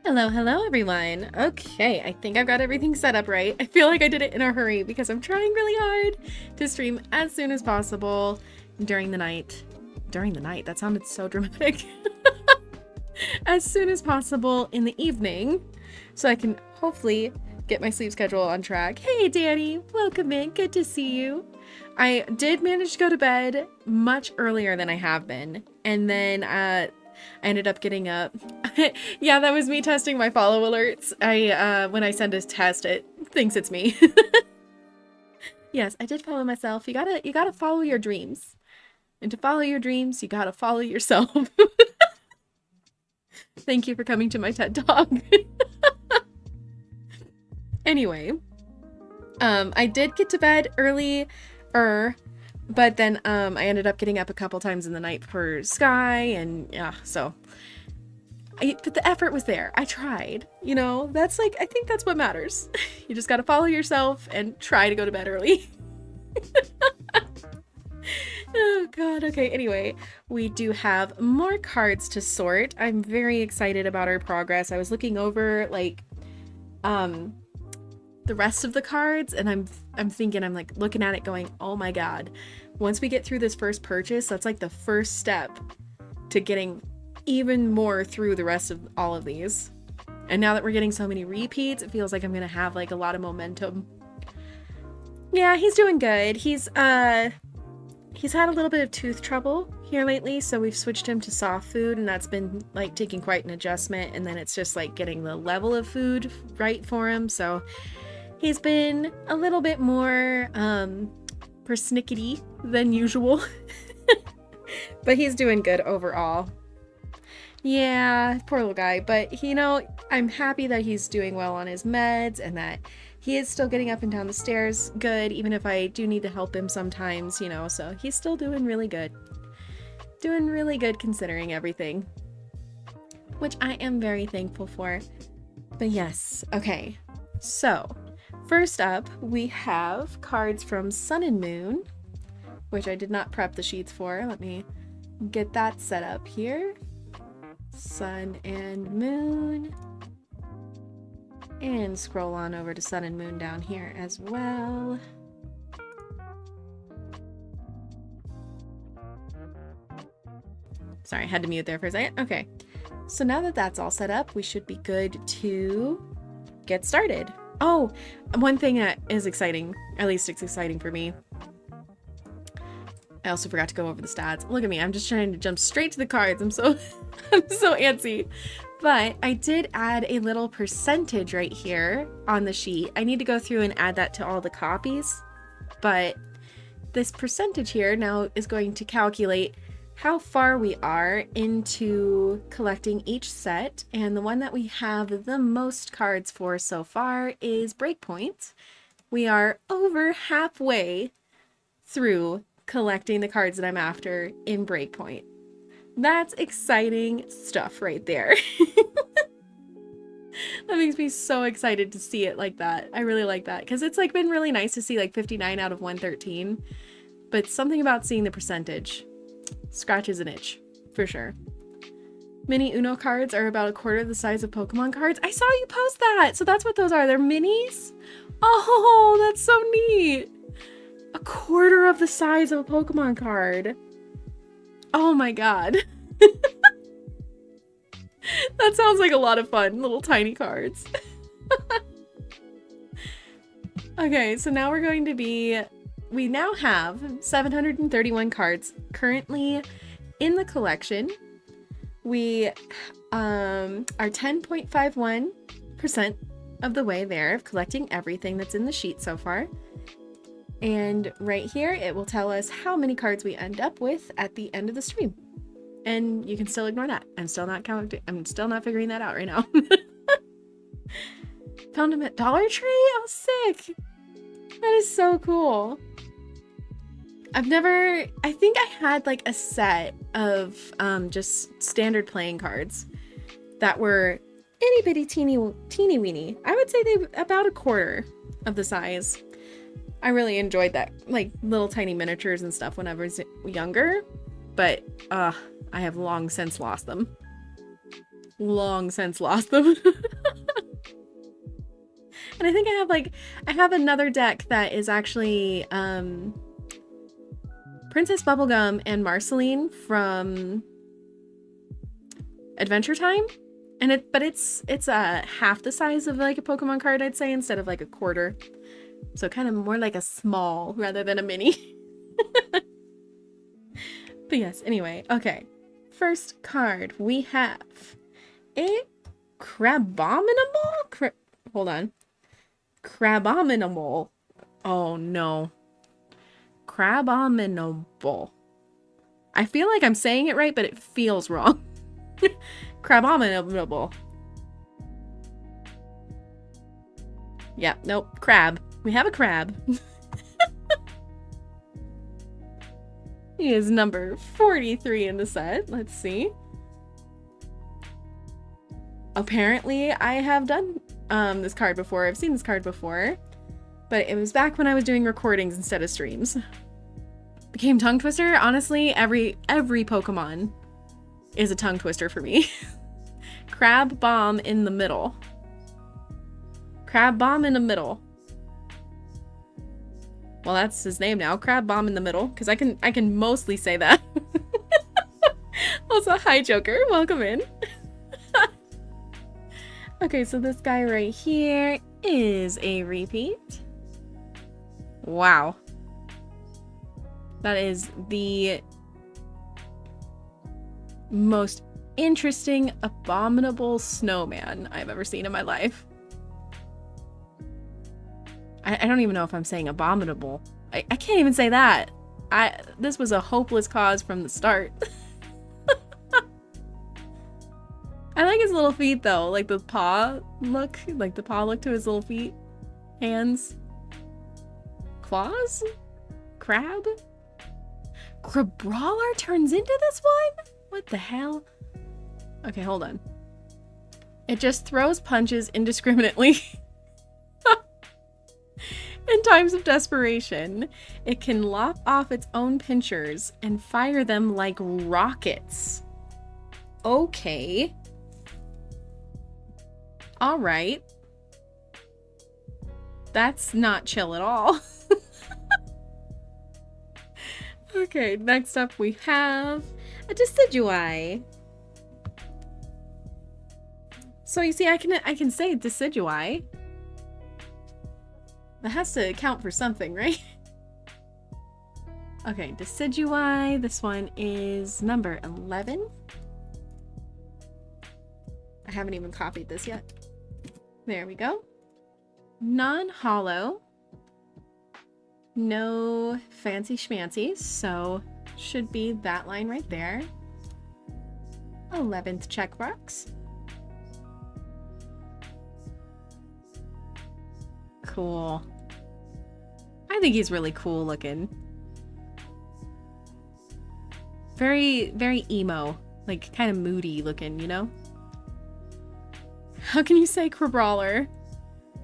Hello, hello everyone. Okay, I think I've got everything set up right. I feel like I did it in a hurry because I'm trying really hard to stream as soon as possible during the night. During the night? That sounded so dramatic. As soon as possible in the evening so I can hopefully get my sleep schedule on track. Hey Danny, welcome in. Good to see you. I did manage to go to bed much earlier than I have been, and then I ended up getting up. Yeah, that was me testing my follow alerts. When I send a test, it thinks it's me. Yes, I did follow myself. You gotta follow your dreams. And to follow your dreams, you gotta follow yourself. Thank you for coming to my TED Talk. Anyway, I did get to bed early, but then I ended up getting up a couple times in the night for Sky, and yeah, so but the effort was there. I tried, you know. That's like, I think that's what matters. You just got to follow yourself and try to go to bed early. Oh god. Okay, anyway, we do have more cards to sort. I'm very excited about our progress. I was looking over like the rest of the cards, and I'm thinking, I'm like looking at it going, oh my god, once we get through this first purchase, that's like the first step to getting even more through the rest of all of these. And now that we're getting so many repeats, it feels like I'm gonna have like a lot of momentum. Yeah, he's doing good. He's had a little bit of tooth trouble here lately, so we've switched him to soft food, and that's been like taking quite an adjustment, and then it's just like getting the level of food right for him. So he's been a little bit more persnickety than usual. But he's doing good overall. Yeah, poor little guy. But, you know, I'm happy that he's doing well on his meds and that he is still getting up and down the stairs good, even if I do need to help him sometimes, you know, so he's still doing really good. Doing really good considering everything, which I am very thankful for. But yes, okay. So, first up, we have cards from Sun and Moon, which I did not prep the sheets for. Let me get that set up here. Sun and Moon. And scroll on over to Sun and Moon down here as well. Sorry, I had to mute there for a second. Okay, so now that that's all set up, we should be good to get started. Oh, one thing that is exciting, at least it's exciting for me. I also forgot to go over the stats. Look at me, I'm just trying to jump straight to the cards. I'm so antsy. But I did add a little percentage right here on the sheet. I need to go through and add that to all the copies. But this percentage here now is going to calculate how far we are into collecting each set. And the one that we have the most cards for so far is Breakpoint. We are over halfway through collecting the cards that I'm after in Breakpoint. That's exciting stuff right there. That makes me so excited to see it like that. I really like that because it's like been really nice to see like 59 out of 113, but something about seeing the percentage scratches an itch for sure. Mini Uno cards are about a quarter the size of Pokemon cards. I saw you post that, so that's what those are. They're minis. Oh, that's so neat. A quarter of the size of a Pokemon card. Oh my god. That sounds like a lot of fun. Little tiny cards. Okay, so now we're going to be... We now have 731 cards currently in the collection. We are 10.51% of the way there of collecting everything that's in the sheet so far. And right here, it will tell us how many cards we end up with at the end of the stream. And you can still ignore that. I'm still not counting. I'm still not figuring that out right now. Found him at Dollar Tree? Oh, sick. That is so cool. I think I had like a set of just standard playing cards that were itty bitty teeny weeny. I would say they about a quarter of the size. I really enjoyed that, like little tiny miniatures and stuff when I was younger, but I have long since lost them. long since lost them. And I think I have another deck that is actually Princess Bubblegum and Marceline from Adventure Time. And it's half the size of like a Pokemon card, I'd say, instead of like a quarter. So kind of more like a small rather than a mini. But yes, anyway, okay. First card, we have a Crabominable? Hold on. Crabominable. Oh no. Crabominable. I feel like I'm saying it right, but it feels wrong. Crabominable. Yeah, nope. Crab. We have a crab. He is number 43 in the set. Let's see. Apparently, I have done this card before. I've seen this card before. But it was back when I was doing recordings instead of streams. Became tongue twister. Honestly, every Pokemon is a tongue twister for me. Crab Bomb in the middle. Crab Bomb in the middle. Well, that's his name now. Crab Bomb in the middle, because I can mostly say that. Also, hi Joker, welcome in. Okay, so this guy right here is a repeat. Wow. That is the most interesting, abominable snowman I've ever seen in my life. I don't even know if I'm saying abominable. I can't even say that. This was a hopeless cause from the start. I like his little feet though, like the paw look, to his little feet, hands, claws, crab. Crabrawler turns into this one? What the hell? Okay, hold on. It just throws punches indiscriminately. In times of desperation, it can lop off its own pinchers and fire them like rockets. Okay. All right. That's not chill at all. Okay, next up we have a Decidueye. So you see, I can say Decidueye. That has to count for something, right? Okay, Decidueye. This one is number 11. I haven't even copied this yet. There we go. Non-hollow. No fancy schmancies, so should be that line right there. 11th checkbox. Cool. I think he's really cool looking. Very, very emo. Like, kind of moody looking, you know? How can you say Crabrawler,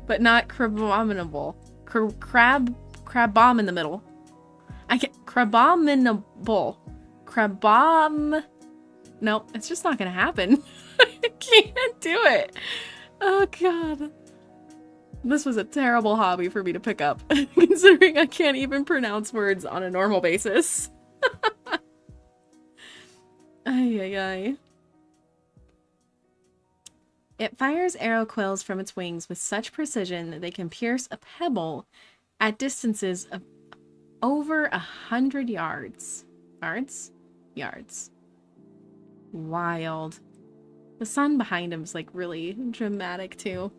but not Crabominable? Crab bomb in the middle. I can't. Crabominable. Crabom. Nope, it's just not gonna happen. I can't do it. Oh, God. This was a terrible hobby for me to pick up, considering I can't even pronounce words on a normal basis. Ay, ay, ay. It fires arrow quills from its wings with such precision that they can pierce a pebble at distances of over 100 yards. Yards. Wild. The sun behind him is like really dramatic too.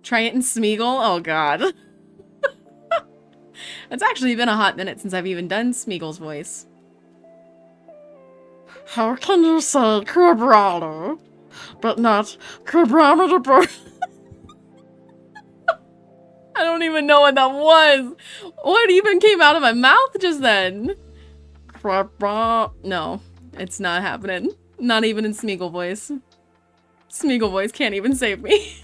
Try it in Smeagol? Oh god. It's actually been a hot minute since I've even done Smeagol's voice. How can you say Crabrawler, but not Crabominable? I don't even know what that was. What even came out of my mouth just then? No, it's not happening. Not even in Smeagol voice. Smeagol voice can't even save me.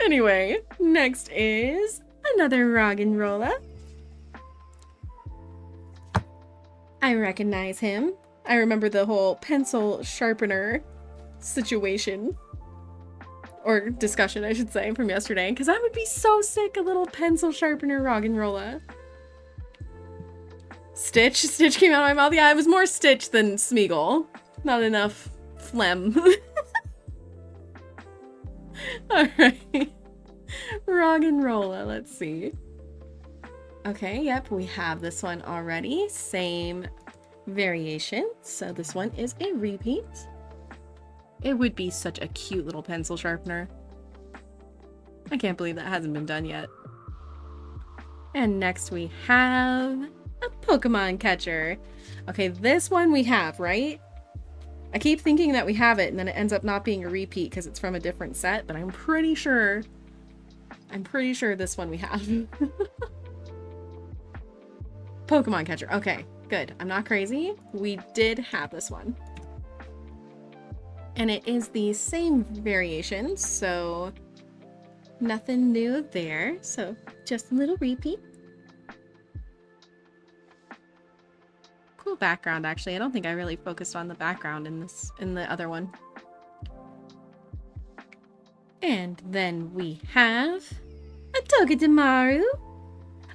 Anyway, next is another Roggenrola. I recognize him. I remember the whole pencil sharpener situation. Or discussion, I should say, from yesterday. Because I would be so sick, a little pencil sharpener Roggenrola. Stitch? Stitch came out of my mouth. Yeah, it was more Stitch than Smeagol. Not enough phlegm. Alright. Roggenrola, let's see. Okay, yep, we have this one already. Same variation. So this one is a repeat. It would be such a cute little pencil sharpener. I can't believe that hasn't been done yet. And next we have a Pokemon catcher. Okay, this one we have, right? I keep thinking that we have it and then it ends up not being a repeat because it's from a different set, but I'm pretty sure this one we have. Pokemon catcher. Okay, good. I'm not crazy. We did have this one. And it is the same variation, so nothing new there. So just a little repeat. Cool background, actually. I don't think I really focused on the background in the other one. And then we have a Togedemaru.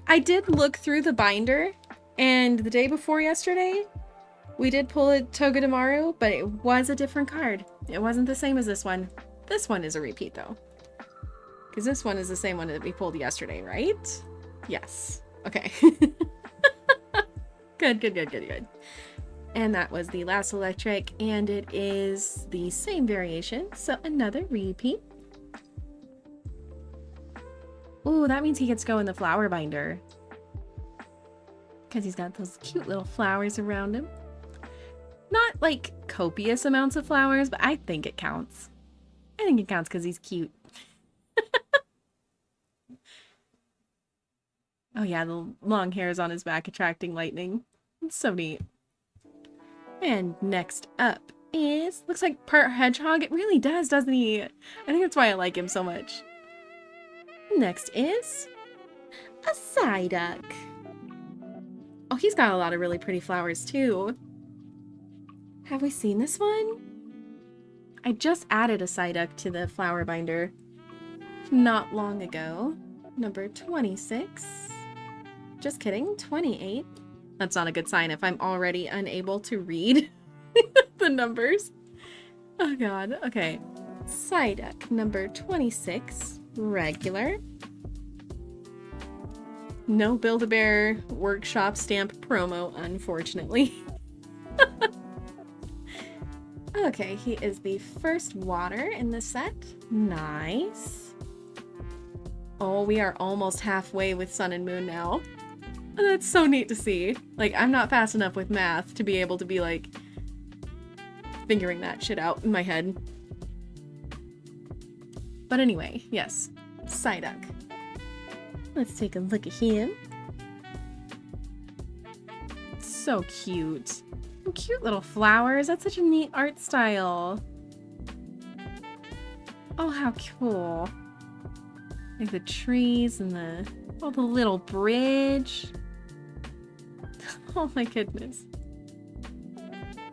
I did look through the binder, and the day before yesterday, we did pull a Togedemaru, but it was a different card. It wasn't the same as this one. This one is a repeat, though. Because this one is the same one that we pulled yesterday, right? Yes. Okay. Good. And that was the last electric, and it is the same variation, so another repeat. Ooh, that means he gets to go in the flower binder. Because he's got those cute little flowers around him. Not like copious amounts of flowers, but I think it counts. I think it counts because he's cute. Oh yeah, the long hairs on his back attracting lightning. It's so neat. And next up is, looks like part hedgehog. It really does, doesn't he? I think that's why I like him so much. Next is a Psyduck. Oh, he's got a lot of really pretty flowers too. Have we seen this one? I just added a Psyduck to the flower binder not long ago. Number 26. Just kidding, 28. That's not a good sign if I'm already unable to read the numbers. Oh god, okay. Psyduck, number 26, regular. No Build-A-Bear workshop stamp promo, unfortunately. Okay, he is the first water in the set. Nice. Oh, we are almost halfway with Sun and Moon now. That's so neat to see. Like, I'm not fast enough with math to be able to be, like, figuring that shit out in my head. But anyway, yes. Psyduck. Let's take a look at him. So cute. Cute little flowers. That's such a neat art style. Oh, how cool. Like the trees and the little bridge. Oh my goodness.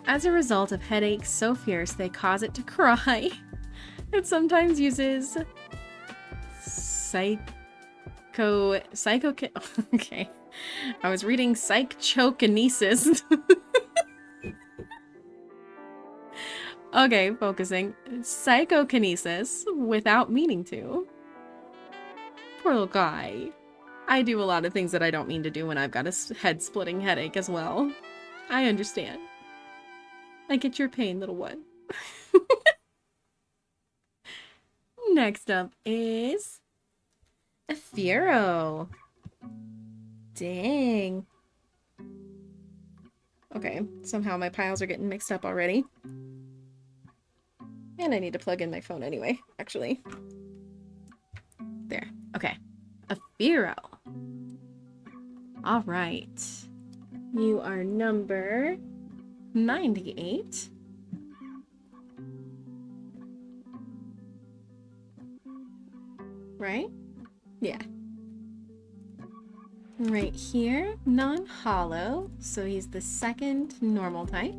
As a result of headaches so fierce they cause it to cry, it sometimes uses okay. I was reading psychokinesis. Okay, focusing. Psychokinesis without meaning to. Poor little guy. I do a lot of things that I don't mean to do when I've got a head-splitting headache as well. I understand. I get your pain, little one. Next up is a Furo. Dang. Okay, somehow my piles are getting mixed up already. And I need to plug in my phone anyway, actually. There. Okay. A Furo. All right. You are number 98. Right? Yeah. Right here, non-hollow. So he's the second normal type.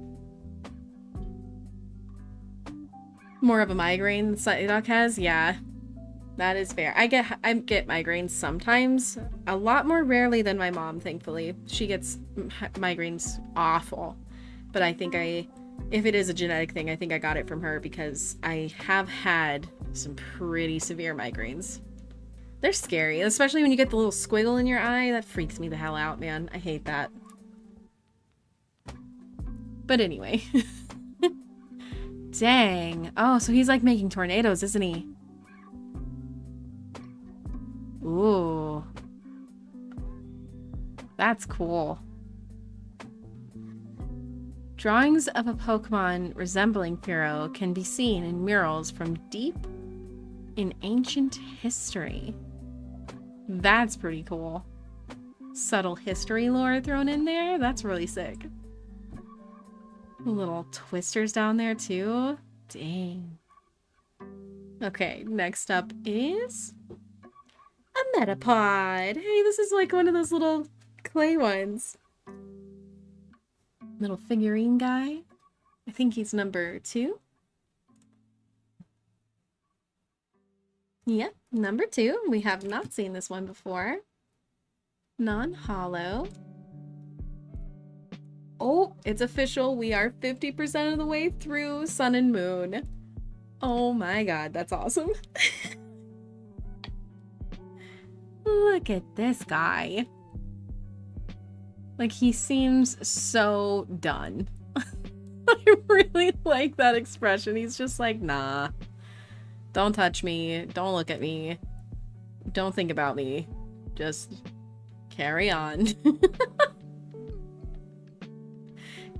More of a migraine Psyduck has? Yeah, that is fair. I get migraines sometimes, a lot more rarely than my mom, thankfully. She gets migraines awful. But I think if it is a genetic thing, I think I got it from her because I have had some pretty severe migraines. They're scary, especially when you get the little squiggle in your eye. That freaks me the hell out, man. I hate that. But anyway. Dang. Oh, so he's like making tornadoes, isn't he? Ooh. That's cool. Drawings of a Pokemon resembling Fearow can be seen in murals from deep in ancient history. That's pretty cool. Subtle history lore thrown in there? That's really sick. Little twisters down there too? Dang. Okay, next up is a Metapod. Hey, this is like one of those little clay ones. Little figurine guy. I think he's number 2. Yep, number 2. We have not seen this one before. Non-hollow. Oh, it's official. We are 50% of the way through Sun and Moon. Oh my god, that's awesome. Look at this guy. Like, he seems so done. I really like that expression. He's just like, nah. Don't touch me. Don't look at me. Don't think about me. Just carry on.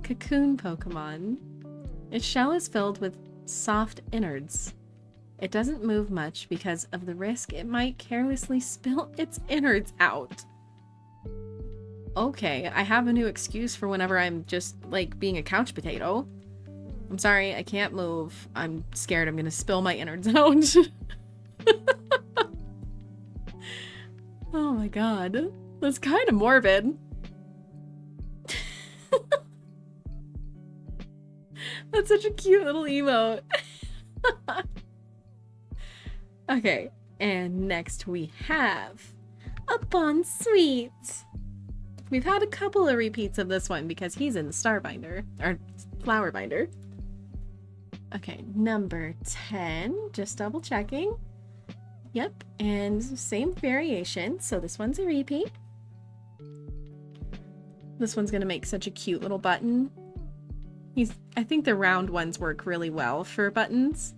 Cocoon Pokemon. Its shell is filled with soft innards. It doesn't move much because of the risk it might carelessly spill its innards out. Okay, I have a new excuse for whenever I'm just, like, being a couch potato. I'm sorry, I can't move. I'm scared I'm gonna spill my innards out. Oh my god. That's kind of morbid. That's such a cute little emote. Okay, and next we have a Bonsweet. We've had a couple of repeats of this one because he's in the Star Binder, or Flower Binder. Okay, number 10, just double checking. Yep, and same variation, so this one's a repeat. This one's gonna make such a cute little button. I think the round ones work really well for buttons.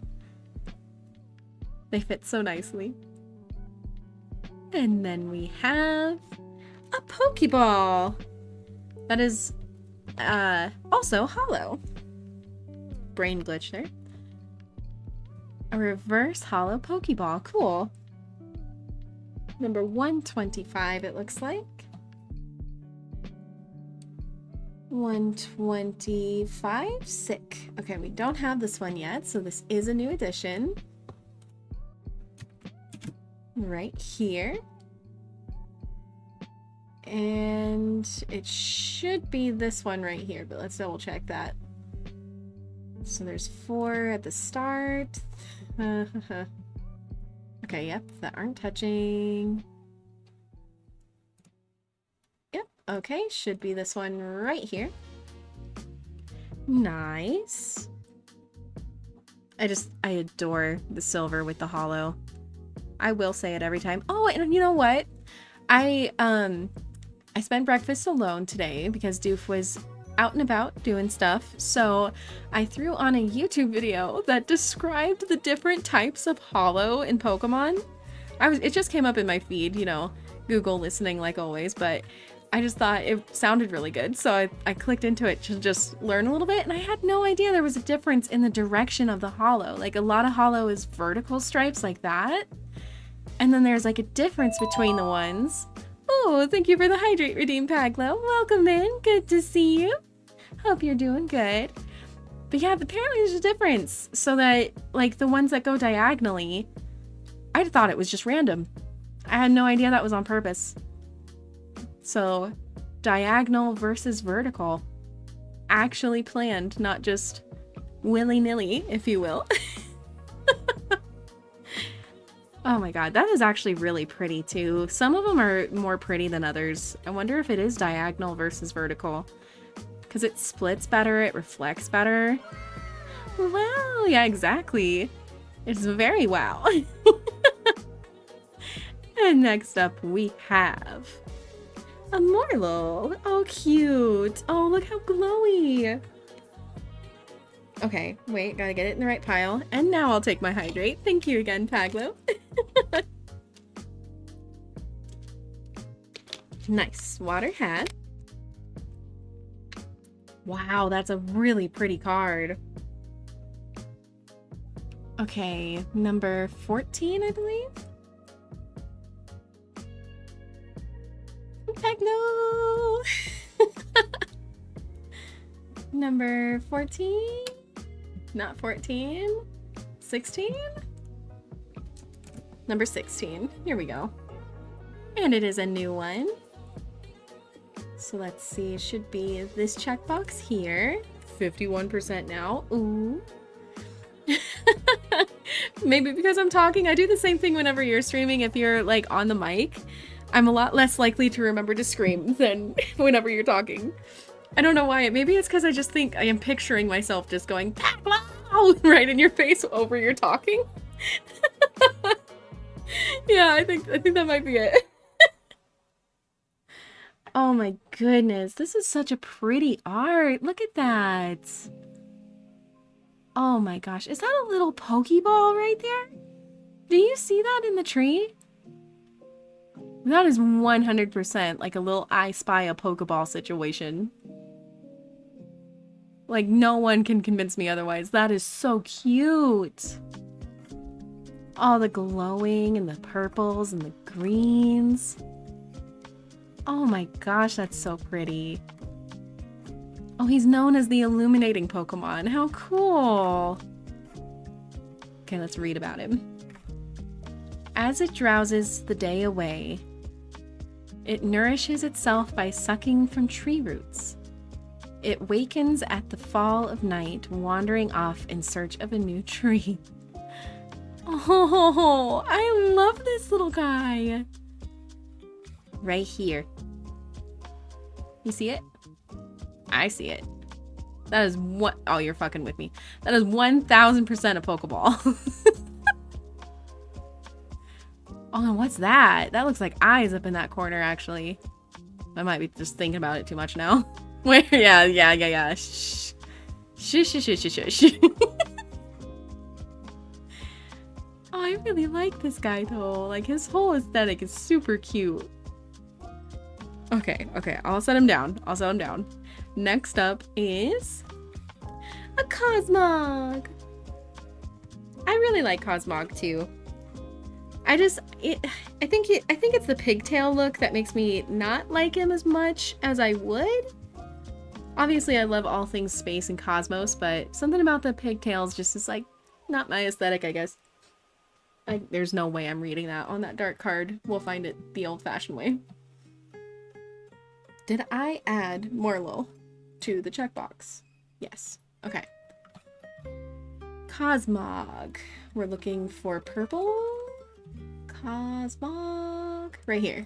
They fit so nicely. And then we have a Pokeball. That is also hollow. Brain glitch there. A reverse hollow Pokeball. Cool. Number 125, it looks like. 125. Sick. Okay, we don't have this one yet, so this is a new edition. Right here. And it should be this one right here, but let's double check that. So there's 4 at the start. Okay, yep, that aren't touching. Yep, okay, should be this one right here. Nice. I adore the silver with the hollow. I will say it every time. Oh, and you know what? I spent breakfast alone today because Doof was out and about doing stuff. So I threw on a YouTube video that described the different types of hollow in Pokemon. It just came up in my feed, you know, Google listening like always, but I just thought it sounded really good. So I clicked into it to just learn a little bit, and I had no idea there was a difference in the direction of the hollow. Like, a lot of hollow is vertical stripes like that. And then there's like a difference between the ones. Oh, thank you for the Hydrate Redeem Paglo. Welcome in. Good to see you. Hope you're doing good. But yeah, apparently there's a difference. So that, like, the ones that go diagonally, I thought it was just random. I had no idea that was on purpose. So, diagonal versus vertical. Actually planned, not just willy-nilly, if you will. Oh my god, that is actually really pretty too. Some of them are more pretty than others. I wonder if it is diagonal versus vertical. Because it splits better, it reflects better. Wow, yeah, exactly. It's very wow. And next up we have a Morlo. Oh, cute. Oh, look how glowy. Okay, wait, gotta get it in the right pile. And now I'll take my hydrate. Thank you again, Paglo. Nice. Water hat. Wow, that's a really pretty card. Okay, number 14, I believe. Paglo! Number 14? Not 14? 16? Number 16. Here we go. And it is a new one. So let's see, it should be this checkbox here. 51% now. Ooh. Maybe because I'm talking. I do the same thing whenever you're streaming. If you're like on the mic, I'm a lot less likely to remember to scream than whenever you're talking. I don't know why. Maybe it's because I just think I am picturing myself just going right in your face over your talking. Yeah, I think that might be it. Oh my goodness, this is such a pretty art. Look at that. Oh my gosh, is that a little Pokeball right there? Do you see that in the tree? That is 100% like a little I Spy a Pokeball situation. Like, no one can convince me otherwise. That is so cute. All the glowing and the purples and the greens. Oh my gosh, that's so pretty. Oh, he's known as the illuminating Pokemon. How cool. Okay, let's read about him. As it drowses the day away, it nourishes itself by sucking from tree roots. It wakens at the fall of night, wandering off in search of a new tree. Oh, I love this little guy. Right here. You see it? I see it. That is what? Oh, you're fucking with me. That is 1000% a Pokeball. Oh, and what's that? That looks like eyes up in that corner, actually. I might be just thinking about it too much now. Where? Yeah. Shh. Shush. Oh, I really like this guy, though. Like, his whole aesthetic is super cute. Okay. I'll set him down. Next up is a Cosmog. I really like Cosmog too. I think it's the pigtail look that makes me not like him as much as I would. Obviously, I love all things space and cosmos, but something about the pigtails just is like not my aesthetic, I guess. There's no way I'm reading that on that dark card. We'll find it the old-fashioned way. Did I add Morlo to the checkbox? Yes. Okay. Cosmog. We're looking for purple. Cosmog. Right here.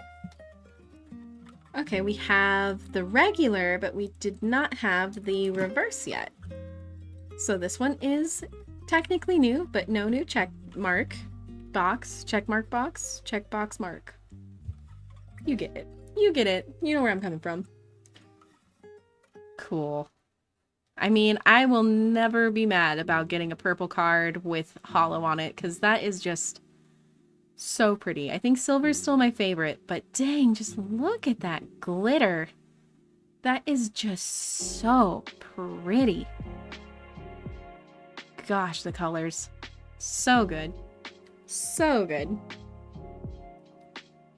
Okay, we have the regular, but we did not have the reverse yet. So this one is technically new, but no new check mark box. Checkmark box. Checkbox mark. You get it. You get it. You know where I'm coming from. Cool. I mean, I will never be mad about getting a purple card with holo on it, because that is just so pretty. I think silver's still my favorite, but dang, just look at that glitter. That is just so pretty. Gosh, the colors. So good. So good.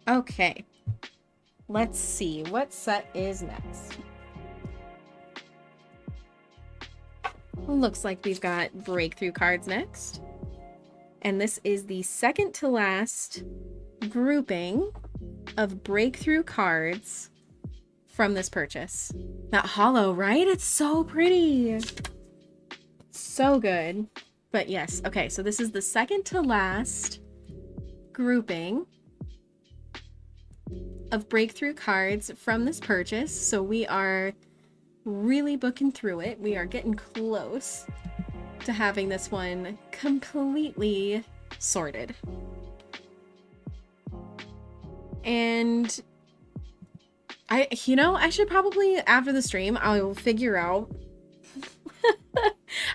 Okay. Let's see, what set is next? Looks like we've got breakthrough cards next. And this is the second to last grouping of breakthrough cards from this purchase. That holo, right? It's so pretty. So good. But yes, okay, so this is the second to last grouping of breakthrough cards from this purchase. So we are really booking through it. We are getting close to having this one completely sorted. And I should probably, after the stream, I will figure out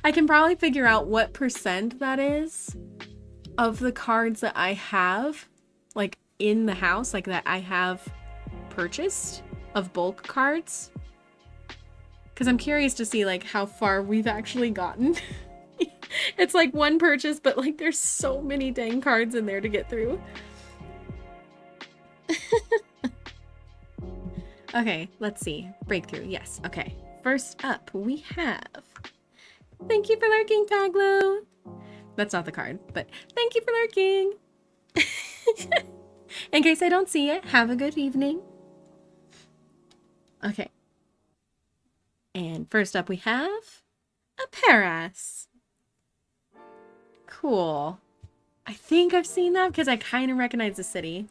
I can probably figure out what percent that is of the cards that I have, like, in the house, like, that I have purchased of bulk cards. Because I'm curious to see, like, how far we've actually gotten. It's like one purchase, but, like, there's so many dang cards in there to get through. Okay, let's see. Breakthrough, yes, okay. First up, we have... Thank you for lurking, Paglo! That's not the card, but thank you for lurking! In case I don't see it, have a good evening. Okay. And first up we have... a Paras. Cool. I think I've seen that because I kind of recognize the city.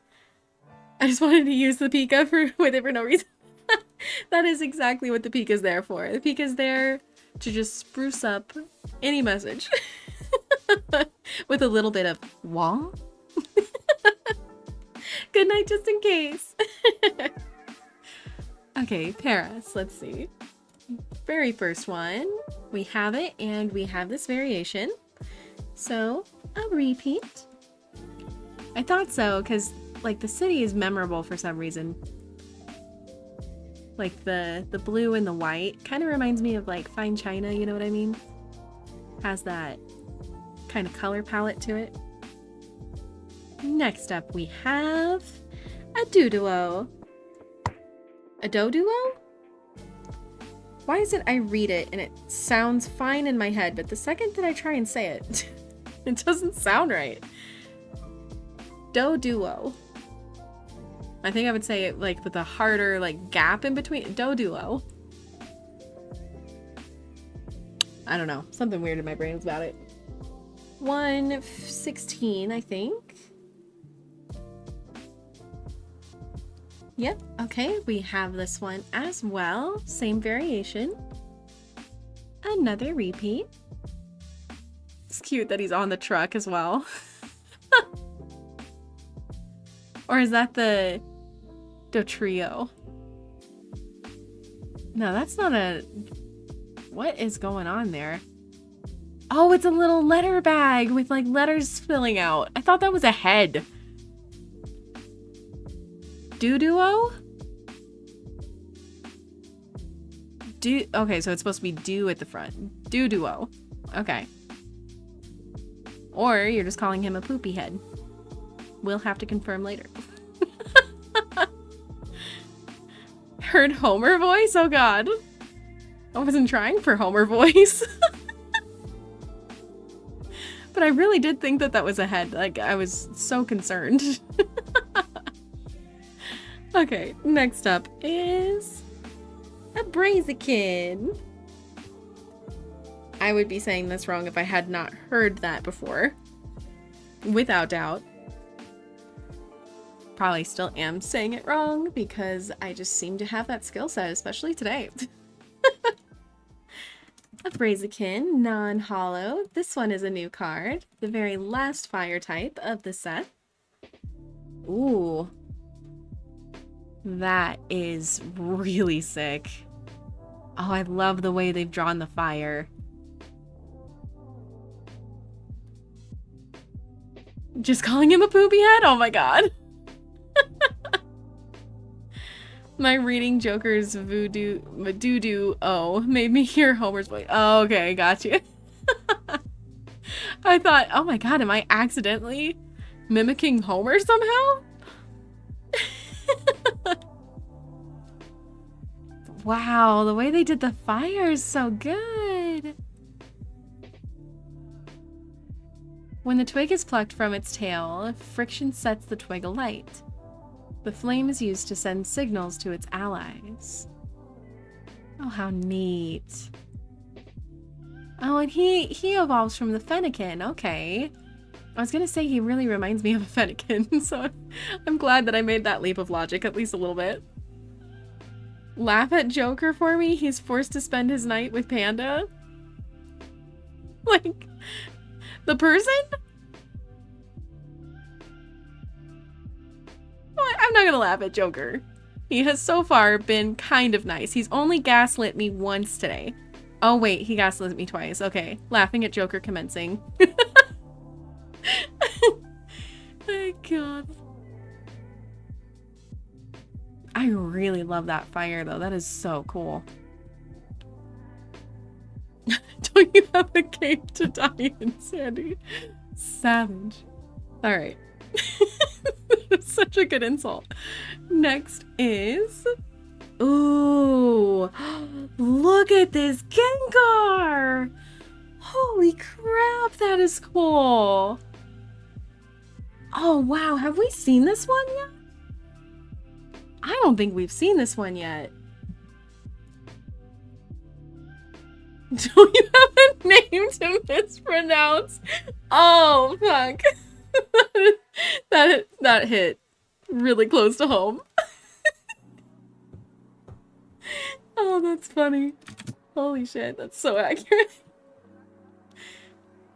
I just wanted to use the Pika with it for no reason. That is exactly what the Pika is there for. The Pika is there to just spruce up any message. With a little bit of wah. Good night just in case. Okay, Paras, let's see. Very first one. We have it and we have this variation. So, a repeat. I thought so, because like the city is memorable for some reason. Like the blue and the white kind of reminds me of like Fine China, you know what I mean? Has that kind of color palette to it. Next up we have a Doduo. A Doduo? Why is it I read it and it sounds fine in my head, but the second that I try and say it, it doesn't sound right. Doduo. I think I would say it like with a harder like gap in between. Doduo. I don't know. Something weird in my brain about it. 116, I think. Yep. Okay. We have this one as well. Same variation. Another repeat. It's cute that he's on the truck as well. Or is that the trio? No, that's not a... What is going on there? Oh, it's a little letter bag with like letters spilling out. I thought that was a head. Duo? Okay, so it's supposed to be do at the front. Duo. Okay. Or you're just calling him a poopy head. We'll have to confirm later. Heard Homer voice? Oh god. I wasn't trying for Homer voice. But I really did think that that was a head. Like, I was so concerned. Okay, next up is a Brazikin. I would be saying this wrong if I had not heard that before. Without doubt. Probably still am saying it wrong because I just seem to have that skill set, especially today. A Brazikin, non-hollow. This one is a new card. The very last fire type of the set. Ooh. That is really sick. Oh, I love the way they've drawn the fire. Just calling him a poopy head? Oh my god. My reading Joker's voodoo made me hear Homer's voice. Oh, okay, gotcha. I thought, oh my god, am I accidentally mimicking Homer somehow? Wow, the way they did the fire is so good. When the twig is plucked from its tail, friction sets the twig alight. The flame is used to send signals to its allies. Oh, how neat. Oh, and he evolves from the Fennekin. Okay. I was gonna say he really reminds me of a Fennekin, so I'm glad that I made that leap of logic at least a little bit. Laugh at Joker for me? He's forced to spend his night with Panda? Like, the person? Well, I'm not gonna laugh at Joker. He has so far been kind of nice. He's only gaslit me once today. Oh wait, he gaslit me twice. Okay, laughing at Joker commencing. My god. I really love that fire though. That is so cool. Don't you have a cape to die in, Sandy? Savage. Alright. Such a good insult. Next is... Ooh! Look at this Gengar! Holy crap, that is cool! Oh wow, have we seen this one yet? I don't think we've seen this one yet. Don't you have a name to mispronounce? Oh, fuck. that hit really close to home. Oh, that's funny. Holy shit, that's so accurate.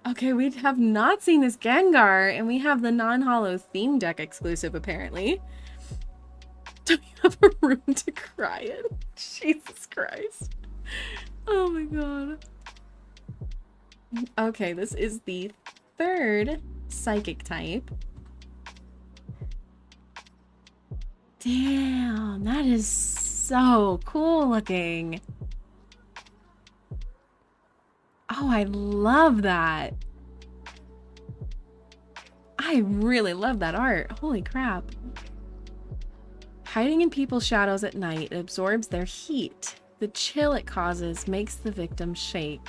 Okay, we have not seen this Gengar, and we have the non-holo theme deck exclusive, apparently. Do you have a room to cry in? Jesus Christ. Oh my god. Okay, this is the third psychic type. Damn, that is so cool looking. Oh, I love that. I really love that art. Holy crap. Hiding in people's shadows at night, it absorbs their heat. The chill it causes makes the victim shake.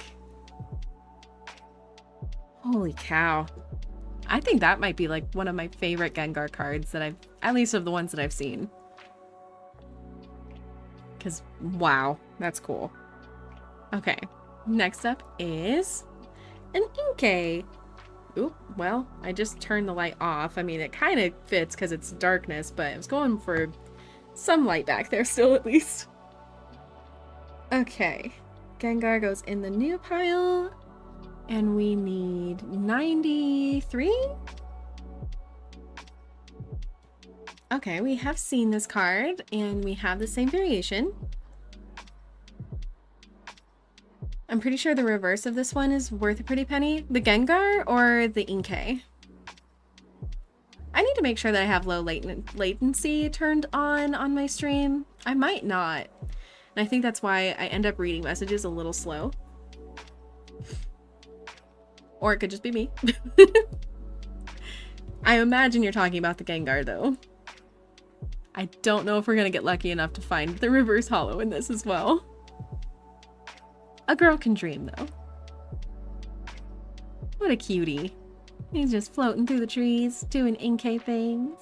Holy cow. I think that might be like one of my favorite Gengar cards that at least of the ones that I've seen. Because, wow, that's cool. Okay, next up is an Inkay. Oop, well, I just turned the light off. I mean, it kind of fits because it's darkness, but I was going for some light back there still, at least. Okay, Gengar goes in the new pile, and we need 93? Okay, we have seen this card, and we have the same variation. I'm pretty sure the reverse of this one is worth a pretty penny. The Gengar or the Inkay? I need to make sure that I have low latency turned on my stream. I might not. And I think that's why I end up reading messages a little slow. Or it could just be me. I imagine you're talking about the Gengar though. I don't know if we're gonna get lucky enough to find the reverse holo in this as well. A girl can dream though. What a cutie. He's just floating through the trees, doing Inkay things.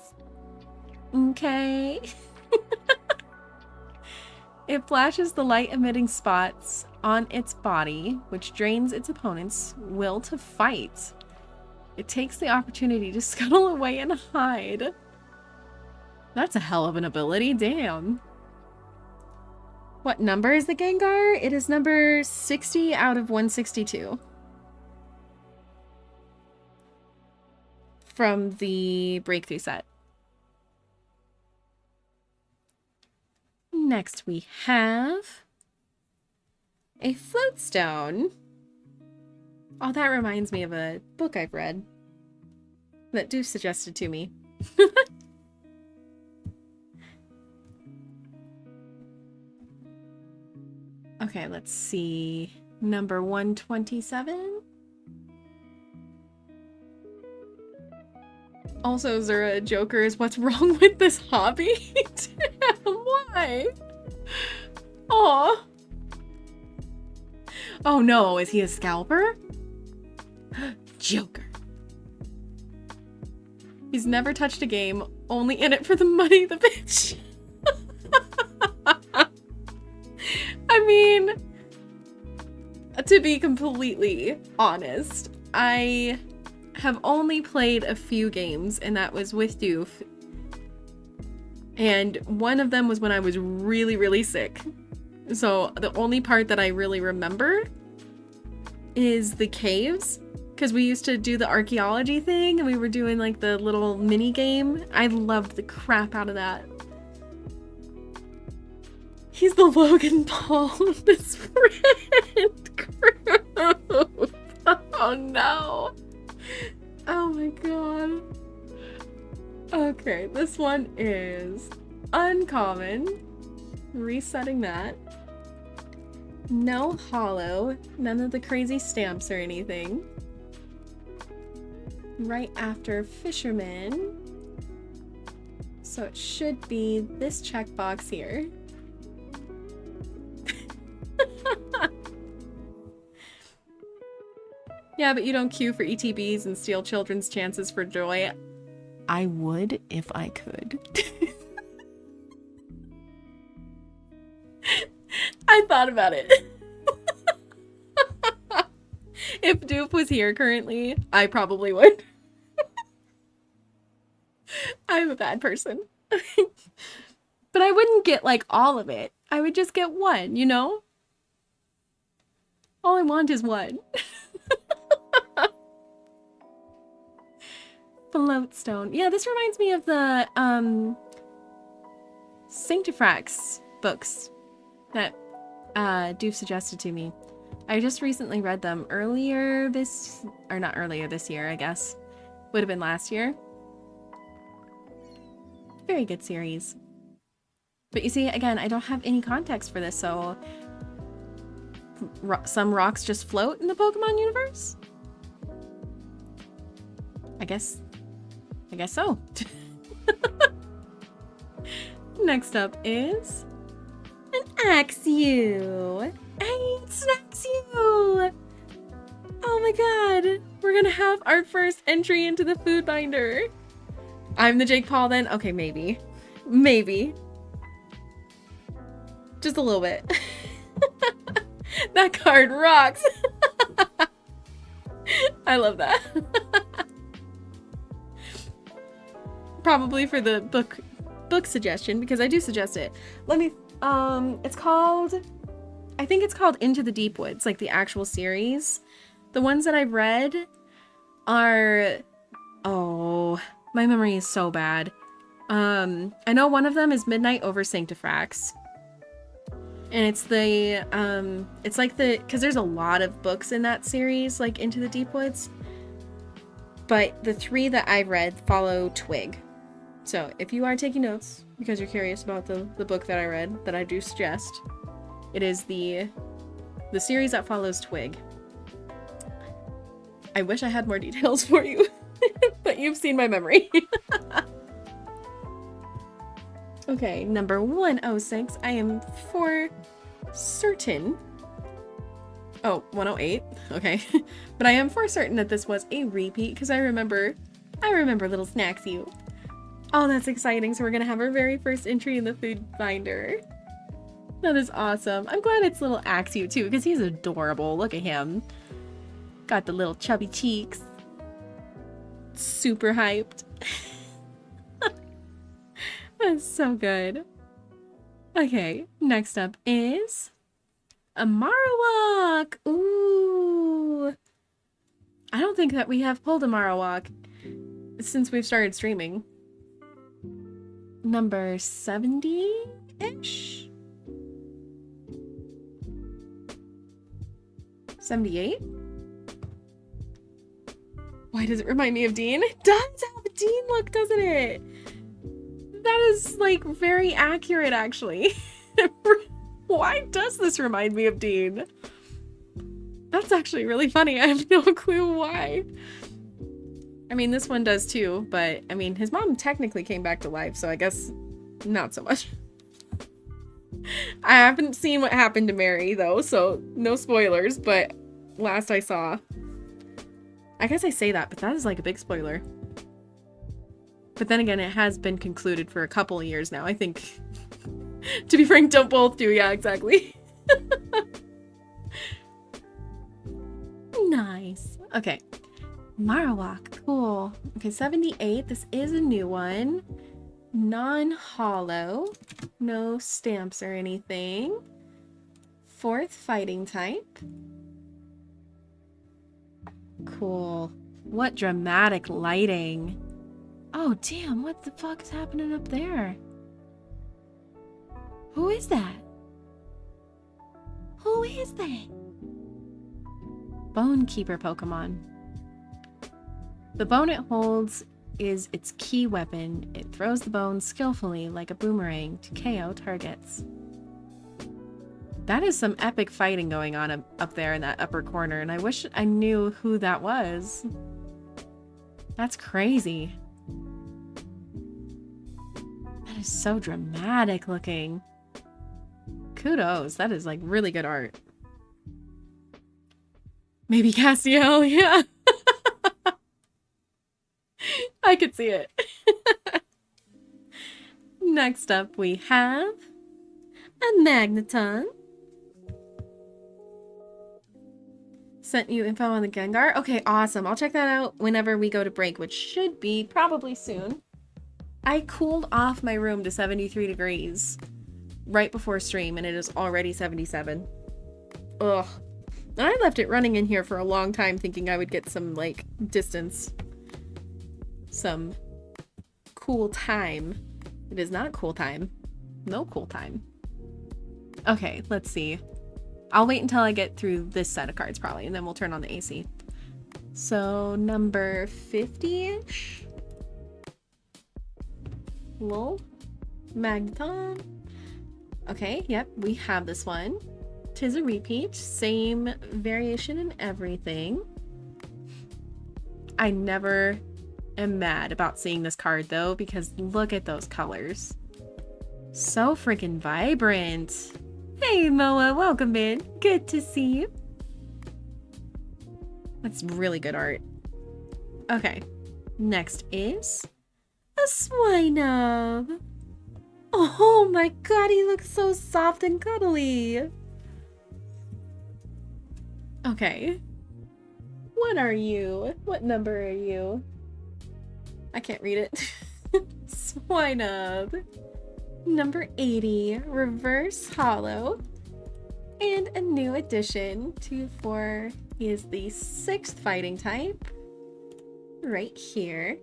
Okay. It flashes the light-emitting spots on its body, which drains its opponent's will to fight. It takes the opportunity to scuttle away and hide. That's a hell of an ability, damn. What number is the Gengar? It is number 60 out of 162. From the Breakthrough set. Next we have a floatstone. Oh, that reminds me of a book I've read that Deuce suggested to me. Okay, let's see. Number 127. Also, Zura Joker is what's wrong with this hobby? Damn, why? Aw. Oh no, is he a scalper? Joker. He's never touched a game, only in it for the money, the bitch. I mean, to be completely honest, I have only played a few games, and that was with Doof. And one of them was when I was really, really sick. So the only part that I really remember is the caves, because we used to do the archaeology thing and we were doing like the little mini game. I loved the crap out of that. He's the Logan Paul of this friend group. Oh no. Oh my god. Okay, this one is uncommon. Resetting that. No hollow. None of the crazy stamps or anything. Right after fisherman. So it should be this checkbox here. Yeah, but you don't queue for ETBs and steal children's chances for joy. I would if I could. I thought about it. If Doof was here currently, I probably would. I'm a bad person. But I wouldn't get like all of it. I would just get one, you know? All I want is one. Floatstone. Yeah, this reminds me of the Sanctifrax books that Doof suggested to me. I just recently read them not earlier this year, I guess. Would have been last year. Very good series. But you see, again, I don't have any context for this, so some rocks just float in the Pokemon universe? I guess so. Next up is an Axew. Hey, it's an Axew! Oh my god, we're gonna have our first entry into the food binder. I'm the Jake Paul then? Okay, maybe. Maybe. Just a little bit. That card rocks. I love that. Probably for the book suggestion, because I do suggest it. Let me, it's called, I think it's called Into the Deep Woods, like the actual series. The ones that I've read are, oh, my memory is so bad. I know one of them is Midnight over Sanctifrax. And it's like because there's a lot of books in that series, like Into the Deep Woods. But the 3 that I've read follow Twig. So if you are taking notes, because you're curious about the book that I read, that I do suggest, it is the series that follows Twig. I wish I had more details for you, but you've seen my memory. Okay, number 106. I am for certain. Oh, 108. Okay. But I am for certain that this was a repeat because I remember little Snacksy. Oh, that's exciting. So we're going to have our very first entry in the food binder. That is awesome. I'm glad it's little Axew too because he's adorable. Look at him. Got the little chubby cheeks. Super hyped. That's so good. Okay, next up is a Marowak. Ooh. I don't think that we have pulled a Marowak since we've started streaming. Number 70-ish? 78? Why does it remind me of Dean? It does have a Dean look, doesn't it? That is, like, very accurate, actually. Why does this remind me of Dean? That's actually really funny. I have no clue why. I mean, this one does too, but, I mean, his mom technically came back to life, so I guess not so much. I haven't seen what happened to Mary, though, so no spoilers, but last I saw... I guess I say that, but that is, like, a big spoiler. But then again, it has been concluded for a couple of years now, I think. To be frank, don't both do. Yeah, exactly. Nice. Okay. Marowak, cool. Okay, 78. This is a new one. Non-hollow. No stamps or anything. 4th fighting type. Cool. What dramatic lighting. Oh, damn, what the fuck is happening up there? Who is that? Who is that? Bone Keeper Pokemon. The bone it holds is its key weapon. It throws the bone skillfully like a boomerang to KO targets. That is some epic fighting going on up there in that upper corner, and I wish I knew who that was. That's crazy. That is so dramatic looking. Kudos. That is like really good art. Maybe Castiel, yeah. I could see it. Next up we have a Magneton. Sent you info on the Gengar? Okay, awesome. I'll check that out whenever we go to break, which should be probably soon. I cooled off my room to 73 degrees right before stream, and it is already 77. Ugh. I left it running in here for a long time thinking I would get some, like, distance. Some cool time. It is not cool time. No cool time. Okay, let's see. I'll wait until I get through this set of cards probably, and then we'll turn on the AC. So, number 50-ish. Lol. Magneton. Okay, yep, we have this one. 'Tis a repeat. Same variation and everything. I never am mad about seeing this card, though, because look at those colors. So freaking vibrant. Hey, Moa, welcome in. Good to see you. That's really good art. Okay, next is a Swinub. Oh my god, he looks so soft and cuddly. Okay. What are you? What number are you? I can't read it. Swinub. Number 80. Reverse Hollow. And a new addition to 4. He is the 6th fighting type. Right here.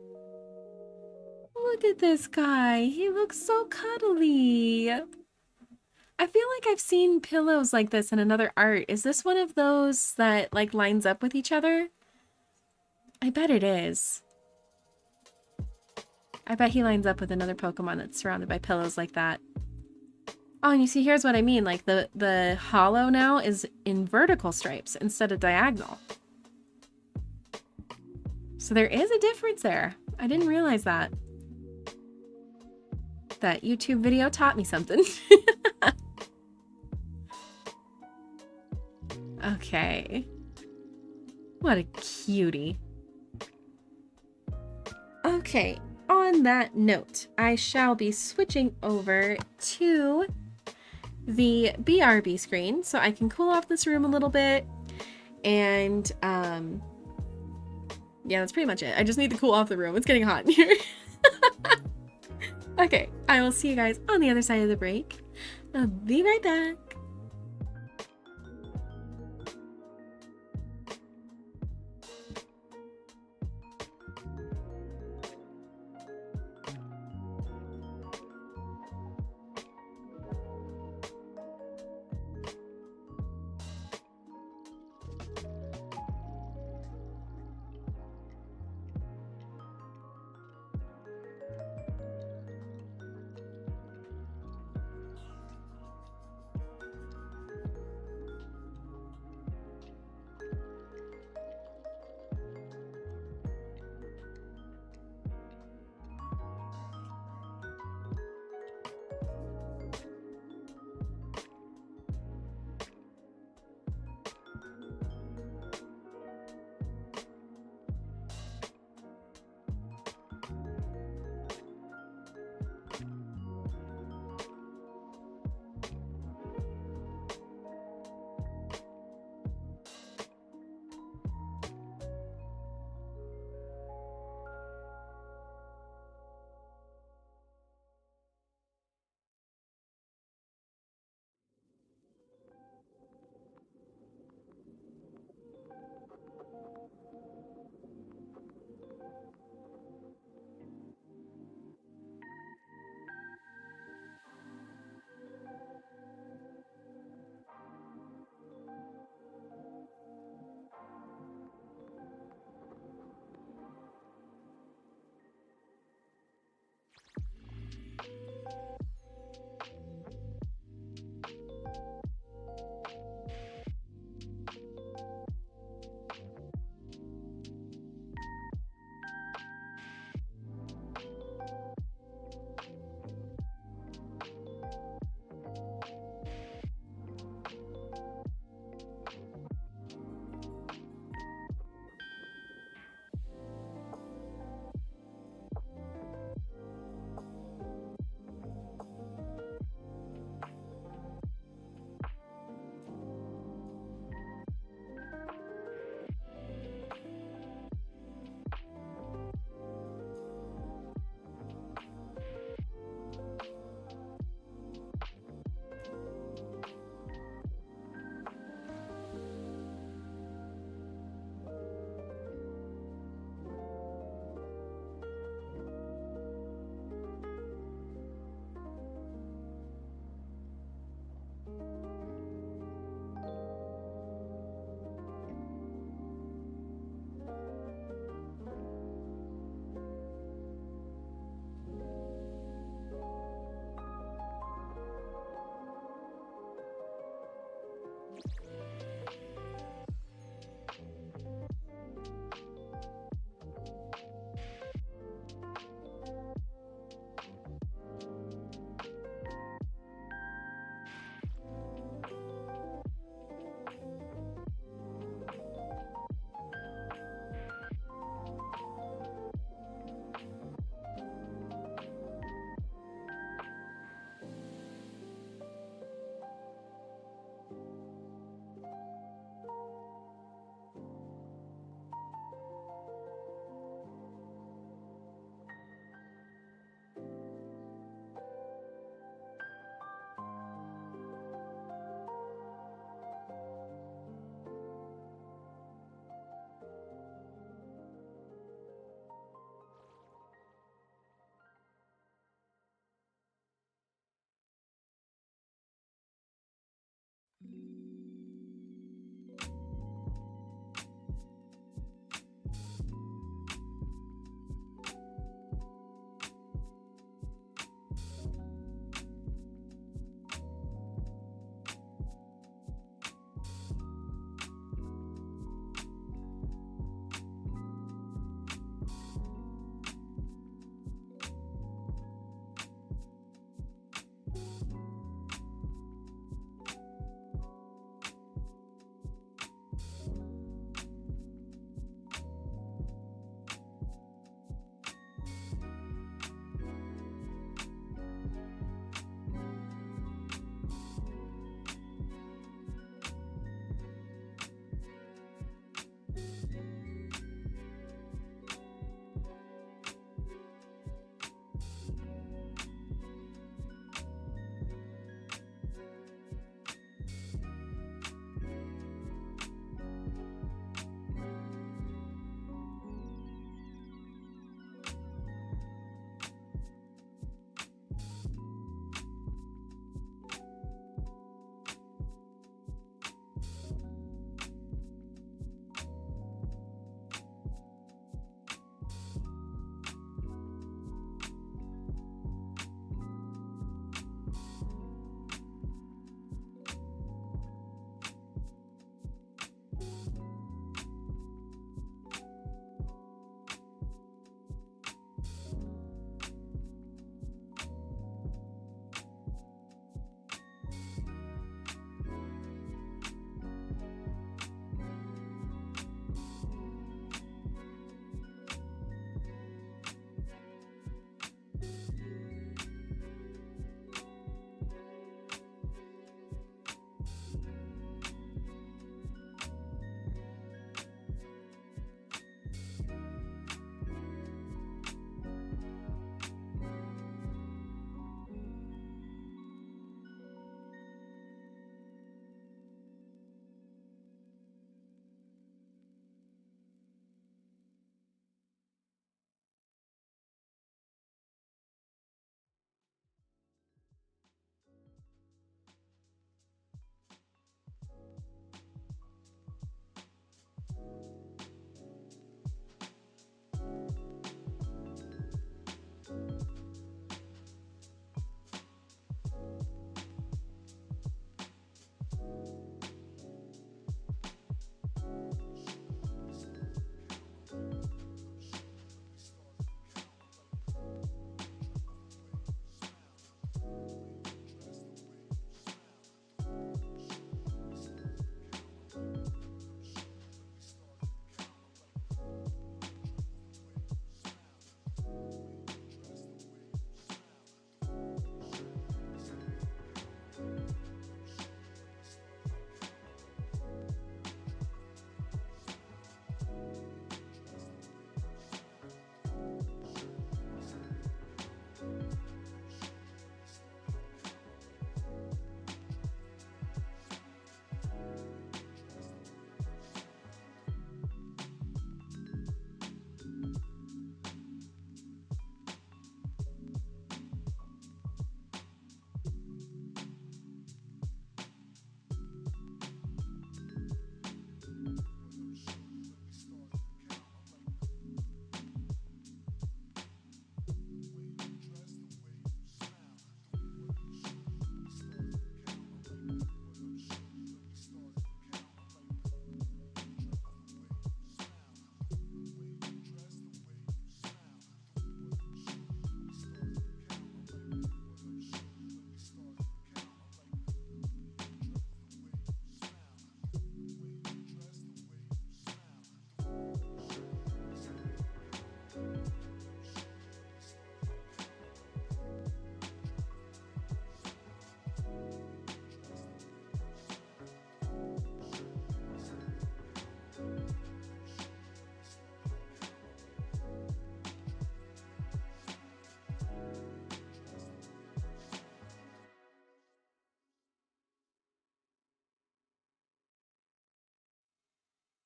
Look at this guy. He looks so cuddly. I feel like I've seen pillows like this in another art. Is this one of those that like lines up with each other? I bet it is. I bet he lines up with another Pokemon that's surrounded by pillows like that. Oh, and you see, here's what I mean. Like the hollow now is in vertical stripes instead of diagonal. So there is a difference there. I didn't realize that. That YouTube video taught me something. Okay. What a cutie. Okay, on that note, I shall be switching over to the BRB screen so I can cool off this room a little bit. And, yeah, that's pretty much it. I just need to cool off the room. It's getting hot in here. Okay, I will see you guys on the other side of the break. I'll be right back.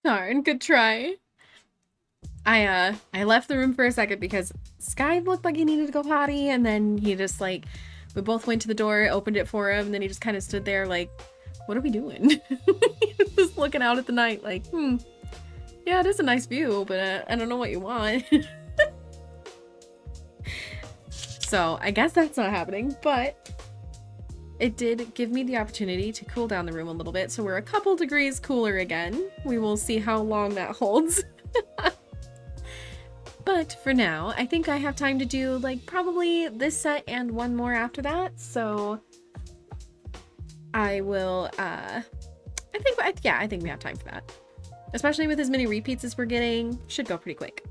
Darn, good try. I left the room for a second because Sky looked like he needed to go potty, and then he just like, we both went to the door, opened it for him, and then he just kind of stood there like, what are we doing? Just looking out at the night like, yeah, it is a nice view, but I don't know what you want. So I guess that's not happening, but it did give me the opportunity to cool down the room a little bit, so we're a couple degrees cooler again. We will see how long that holds. But for now, I think I have time to do like probably this set and one more after that, so I will, I think we have time for that. Especially with as many repeats as we're getting, should go pretty quick.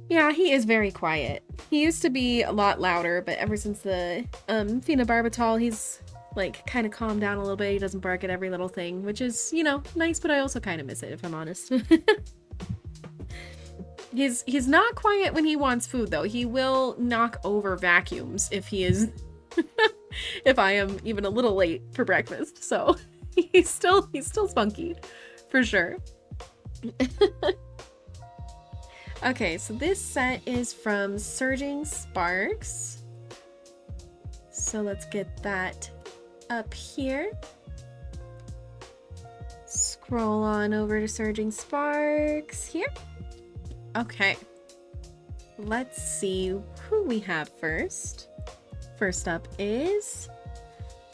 Yeah, he is very quiet. He used to be a lot louder, but ever since the phenobarbital, he's like kind of calmed down a little bit. He doesn't bark at every little thing, which is, you know, nice, but I also kind of miss it if I'm honest. He's not quiet when he wants food though. He will knock over vacuums if he is if I am even a little late for breakfast. So he's still spunky for sure. Okay, so this set is from Surging Sparks. So let's get that up here. Scroll on over to Surging Sparks here. Okay, let's see who we have first. First up is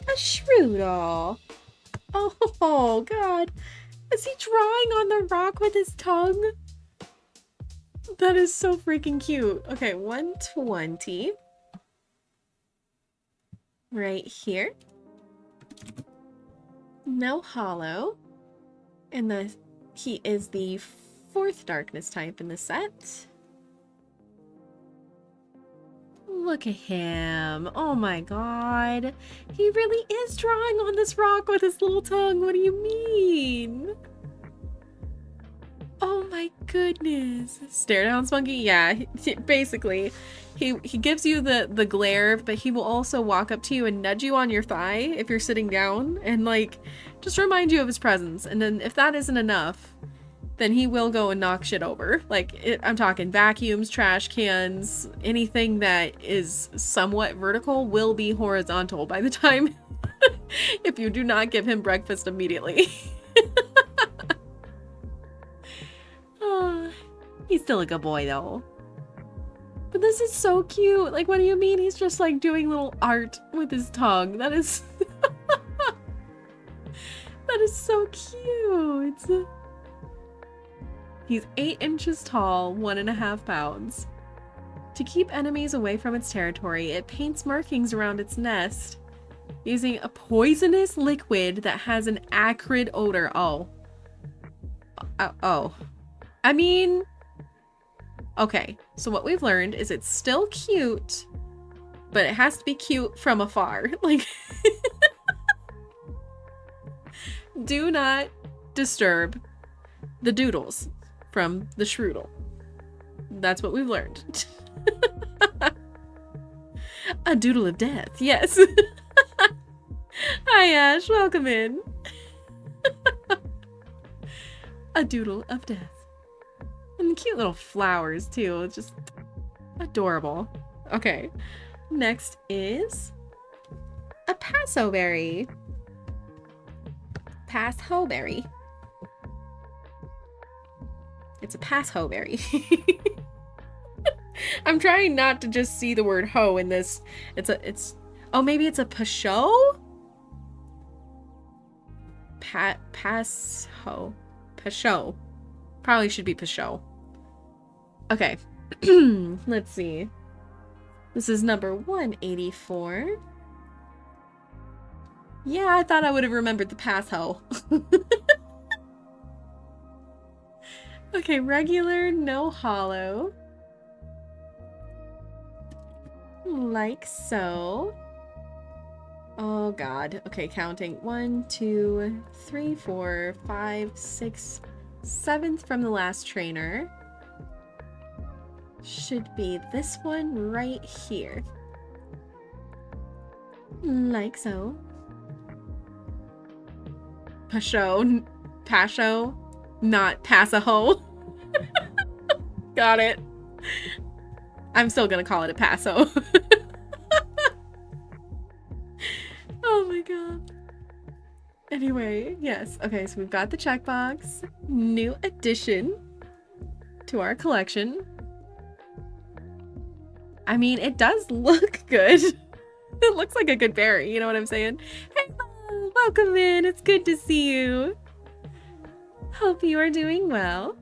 a Shroodle. Oh god, is he drawing on the rock with his tongue? That is so freaking cute. Okay, 120. Right here. No hollow. And he is the 4th darkness type in the set. Look at him. Oh my god. He really is drawing on this rock with his little tongue. What do you mean? Oh my goodness. Stare down, Spunky? Yeah, basically. He gives you the glare, but he will also walk up to you and nudge you on your thigh if you're sitting down and like just remind you of his presence. And then if that isn't enough, then he will go and knock shit over. Like, I'm talking vacuums, trash cans, anything that is somewhat vertical will be horizontal by the time if you do not give him breakfast immediately. He's still a good boy though. But this is so cute. Like, what do you mean he's just like doing little art with his tongue? That is that is so cute. He's 8 inches tall, 1.5 pounds. To keep enemies away from its territory, it paints markings around its nest using a poisonous liquid that has an acrid odor. Oh. I mean, okay, so what we've learned is it's still cute, but it has to be cute from afar. Like, do not disturb the doodles from the Shroodle. That's what we've learned. A doodle of death, yes. Hi Ash, welcome in. A doodle of death. And cute little flowers too, it's just adorable. Okay, next is a Passoberry. Passhoberry. It's a Passhoberry. I'm trying not to just see the word ho in this. Oh, maybe it's a Pashot? Pashot. Probably should be Pashot. Okay. Let's see. This is number 184. Yeah, I thought I would have remembered the Pass-ho. Okay, regular, no hollow. Like so. Oh god. Okay, counting. 1, 2, 3, 4, 5, 6, 7th from the last trainer. Should be this one right here. Like so. Pashot. Pasho, not Passaho. Got it. I'm still gonna call it a Paso. Oh my god. Anyway, yes. Okay, so we've got the checkbox. New addition to our collection. I mean, it does look good. It looks like a good berry, you know what I'm saying? Hello, welcome in. It's good to see you. Hope you are doing well.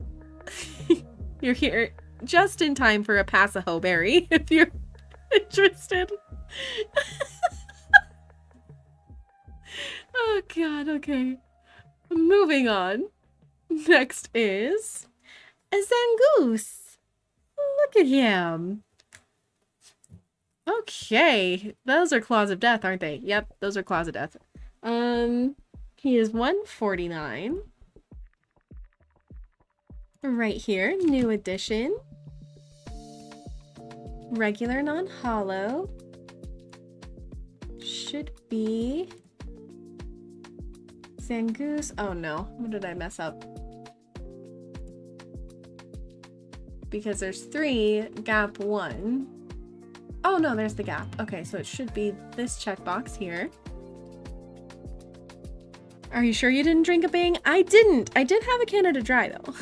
You're here just in time for a Passaho berry, if you're interested. Oh god, okay. Moving on. Next is a Zangoose. Look at him. Okay, those are Claws of Death, aren't they? Yep, those are Claws of Death. He is 149. Right here, new edition. Regular non-hollow. Should be Zangoose. Oh no, what did I mess up? Because there's 3, gap 1. Oh no, there's the gap. Okay, so it should be this checkbox here. Are you sure you didn't drink a Bang? I didn't. I did have a Canada Dry though.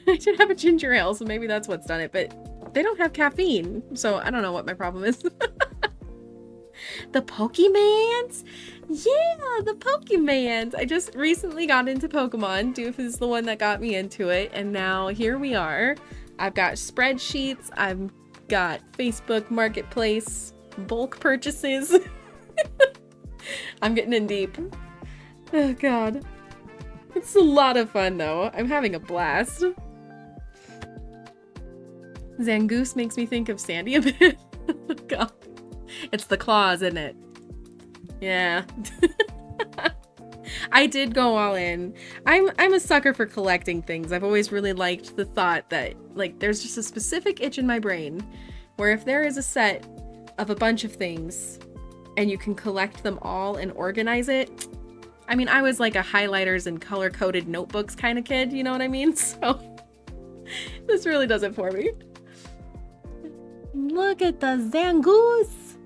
I did have a ginger ale, so maybe that's what's done it, but they don't have caffeine, so I don't know what my problem is. The Pokemans? Yeah, the Pokemans. I just recently got into Pokemon. Doof is the one that got me into it, and now here we are. I've got spreadsheets. I've got Facebook Marketplace bulk purchases. I'm getting in deep. Oh god. It's a lot of fun though. I'm having a blast. Zangoose makes me think of Sandy a bit. God. It's the claws, isn't it? Yeah. I did go all in. I'm a sucker for collecting things. I've always really liked the thought that, like, there's just a specific itch in my brain where if there is a set of a bunch of things and you can collect them all and organize it. I mean, I was like a highlighters and color-coded notebooks kind of kid, you know what I mean? So this really does it for me. Look at the Zangoose.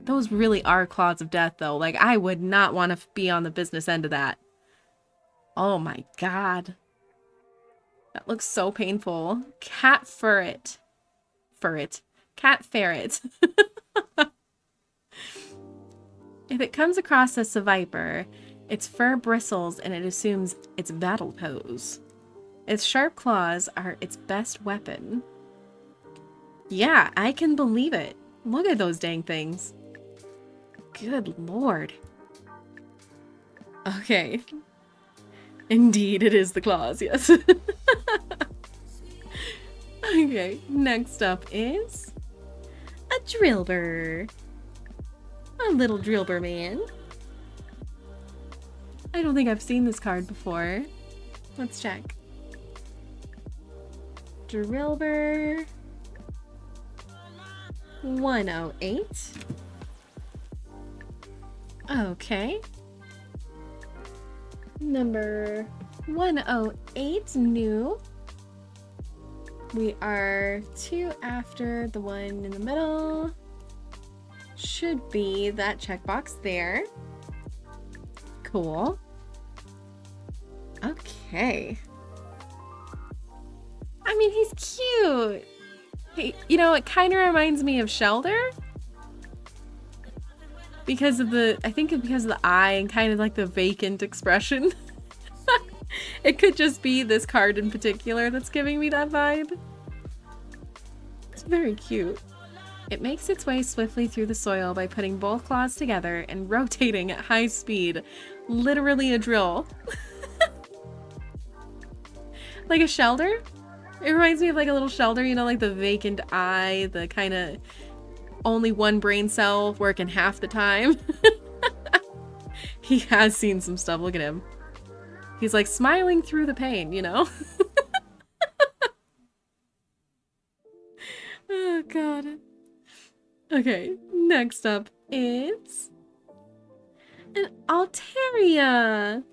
Those really are Claws of Death, though. Like, I would not want to be on the business end of that. Oh my god. That looks so painful. Cat ferret. Ferret. Cat ferret. If it comes across as a viper, its fur bristles and it assumes its battle pose. Its sharp claws are its best weapon. Yeah, I can believe it. Look at those dang things. Good lord. Okay. Indeed, it is the claws, yes. Okay, next up is a Drillbur. A little Drillbur man. I don't think I've seen this card before. Let's check. Drillbur 108. Okay. Number 108, new. We are 2 after the one in the middle. Should be that checkbox there. Cool. Okay. I mean, he's cute. Hey, you know, it kind of reminds me of Shelder. Because of the, I think because of the eye and kind of like the vacant expression. It could just be this card in particular that's giving me that vibe. It's very cute. It makes its way swiftly through the soil by putting both claws together and rotating at high speed. Literally a drill. Like a Shelder? It reminds me of like a little Shelder, you know, like the vacant eye, the kind of only one brain cell working half the time. He has seen some stuff. Look at him. He's like smiling through the pain, you know? Oh god. Okay, next up is an Altaria.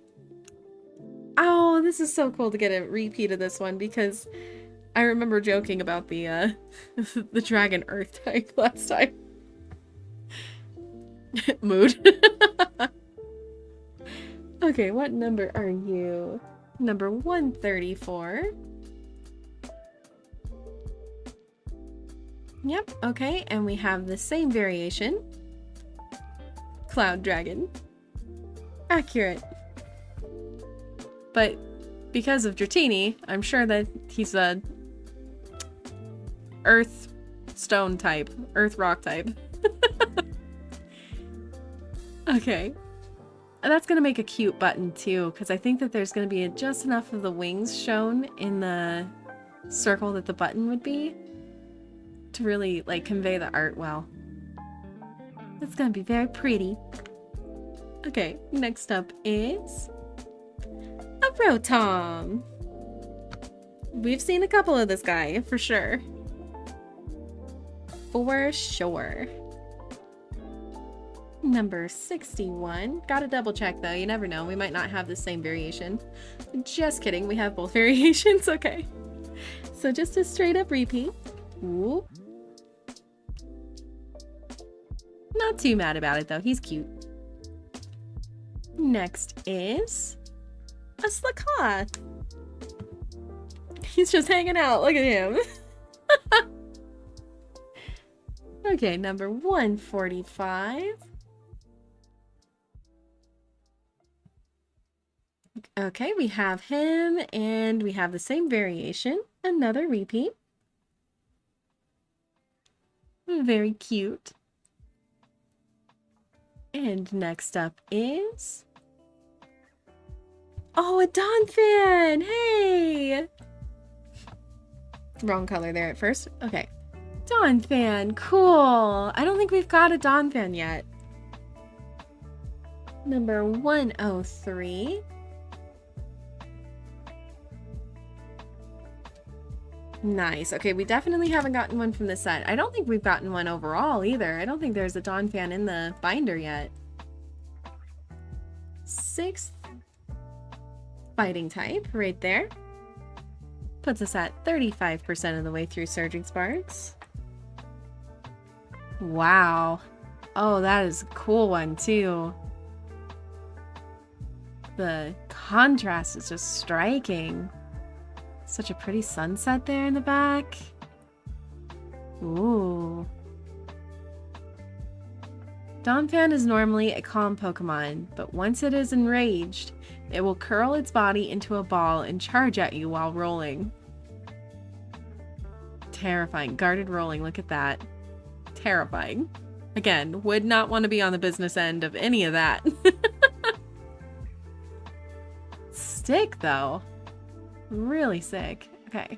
Oh, this is so cool to get a repeat of this one because I remember joking about the the dragon earth type last time. Mood. Okay, what number are you? Number 134. Yep, okay, and we have the same variation. Cloud dragon. Accurate. But because of Dratini, I'm sure that he's a earth stone type, earth rock type. Okay. And that's gonna make a cute button too, because I think that there's gonna be just enough of the wings shown in the circle that the button would be to really like convey the art well. That's gonna be very pretty. Okay, next up is a Rotom. We've seen a couple of this guy for sure. For sure. Number 61. Gotta double check though, you never know. We might not have the same variation. Just kidding, we have both variations, okay. So just a straight up repeat. Ooh. Not too mad about it though, he's cute. Next is a Slakoth. He's just hanging out, look at him. Okay, number 145. Okay, we have him, and we have the same variation. Another repeat. Very cute. And next up is... Oh, a Donphan! Hey! Wrong color there at first. Okay. Donphan, cool! I don't think we've got a Donphan yet. Number 103. Nice. Okay, we definitely haven't gotten one from this set. I don't think we've gotten one overall either. I don't think there's a Donphan in the binder yet. 6th fighting type right there. Puts us at 35% of the way through Surging Sparks. Wow. Oh, that is a cool one too. The contrast is just striking. Such a pretty sunset there in the back. Ooh. Donphan is normally a calm Pokemon, but once it is enraged, it will curl its body into a ball and charge at you while rolling. Terrifying. Guarded rolling, look at that. Terrifying. Again, would not want to be on the business end of any of that. Sick, though. Really sick. Okay.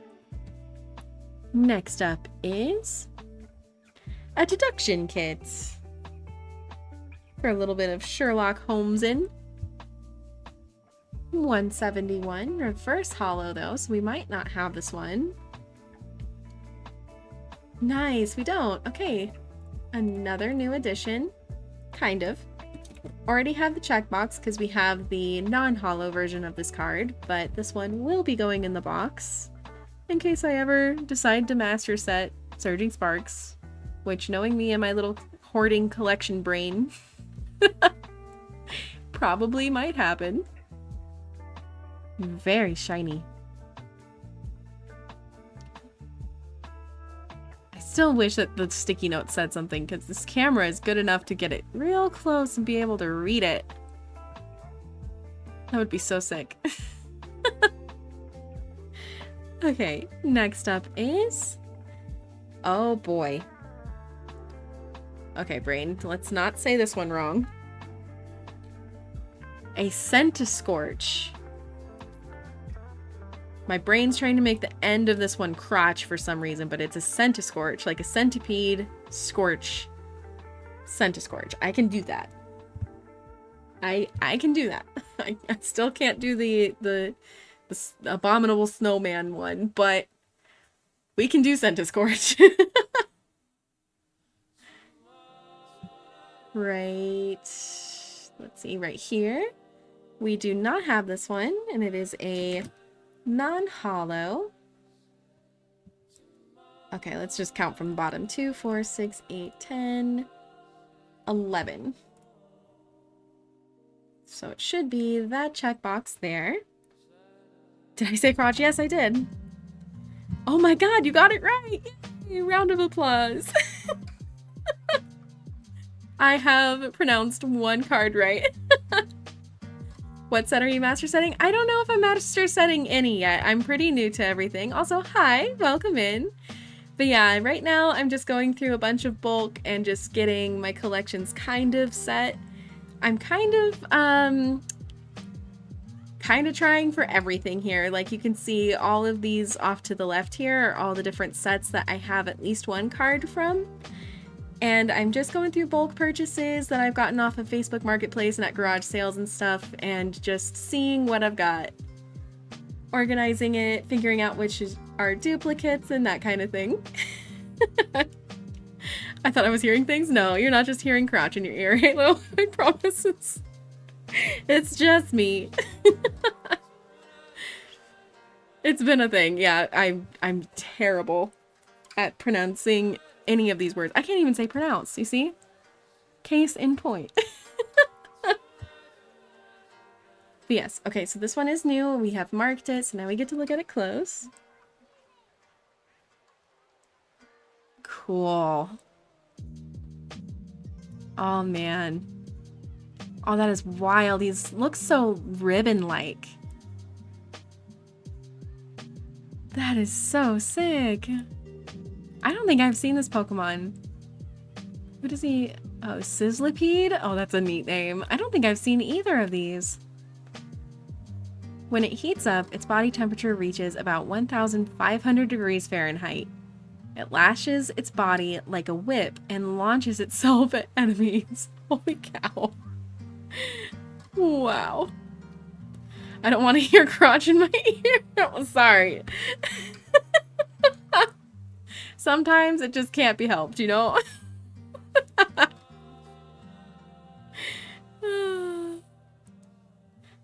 Next up is a deduction kit. For a little bit of Sherlock Holmes in. 171. Reverse hollow though, so we might not have this one. Nice, we don't. Okay. Another new addition. Kind of. Already have the checkbox because we have the non-hollow version of this card, but this one will be going in the box in case I ever decide to master set Surging Sparks, which, knowing me and my little hoarding collection brain, probably might happen. Very shiny. Still wish that the sticky note said something because this camera is good enough to get it real close and be able to read it. That would be so sick. Okay, next up is... Oh boy. Okay, brain, let's not say this one wrong. A Centiskorch. My brain's trying to make the end of this one crotch for some reason, but it's a Centiskorch, like a centipede scorch. Centiskorch. I can do that. I can do that. I still can't do the abominable snowman one, but we can do Centiskorch. Right. Let's see, right here. We do not have this one, and it is a non-holo. Okay, let's just count from the bottom. 2, 4, 6, 8, 10, 11. So it should be that checkbox there. Did I say crotch? Yes, I did. Oh my god, you got it right! Yay! Round of applause. I have pronounced one card right. What set are you master setting? I don't know if I'm master setting any yet. I'm pretty new to everything. Also, hi, welcome in. But yeah, right now I'm just going through a bunch of bulk and just getting my collections kind of set. I'm kind of trying for everything here. Like you can see all of these off to the left here are all the different sets that I have at least one card from. And I'm just going through bulk purchases that I've gotten off of Facebook Marketplace and at garage sales and stuff, and just seeing what I've got. Organizing it, figuring out which are duplicates and that kind of thing. I thought I was hearing things. No, you're not just hearing crotch in your ear, Halo. I promise it's just me. It's been a thing. Yeah, I'm terrible at pronouncing any of these words. I can't even say pronounce, you see? Case in point. But yes, okay, so this one is new. We have marked it, so now we get to look at it close. Cool. Oh man. Oh, that is wild. These look so ribbon-like. That is so sick. I don't think I've seen this Pokemon. What is he? Oh, Sizzlipede? Oh, that's a neat name. I don't think I've seen either of these. When it heats up, its body temperature reaches about 1,500 degrees Fahrenheit. It lashes its body like a whip and launches itself at enemies. Holy cow. Wow. I don't want to hear crotch in my ear. I'm sorry. Sometimes it just can't be helped, you know?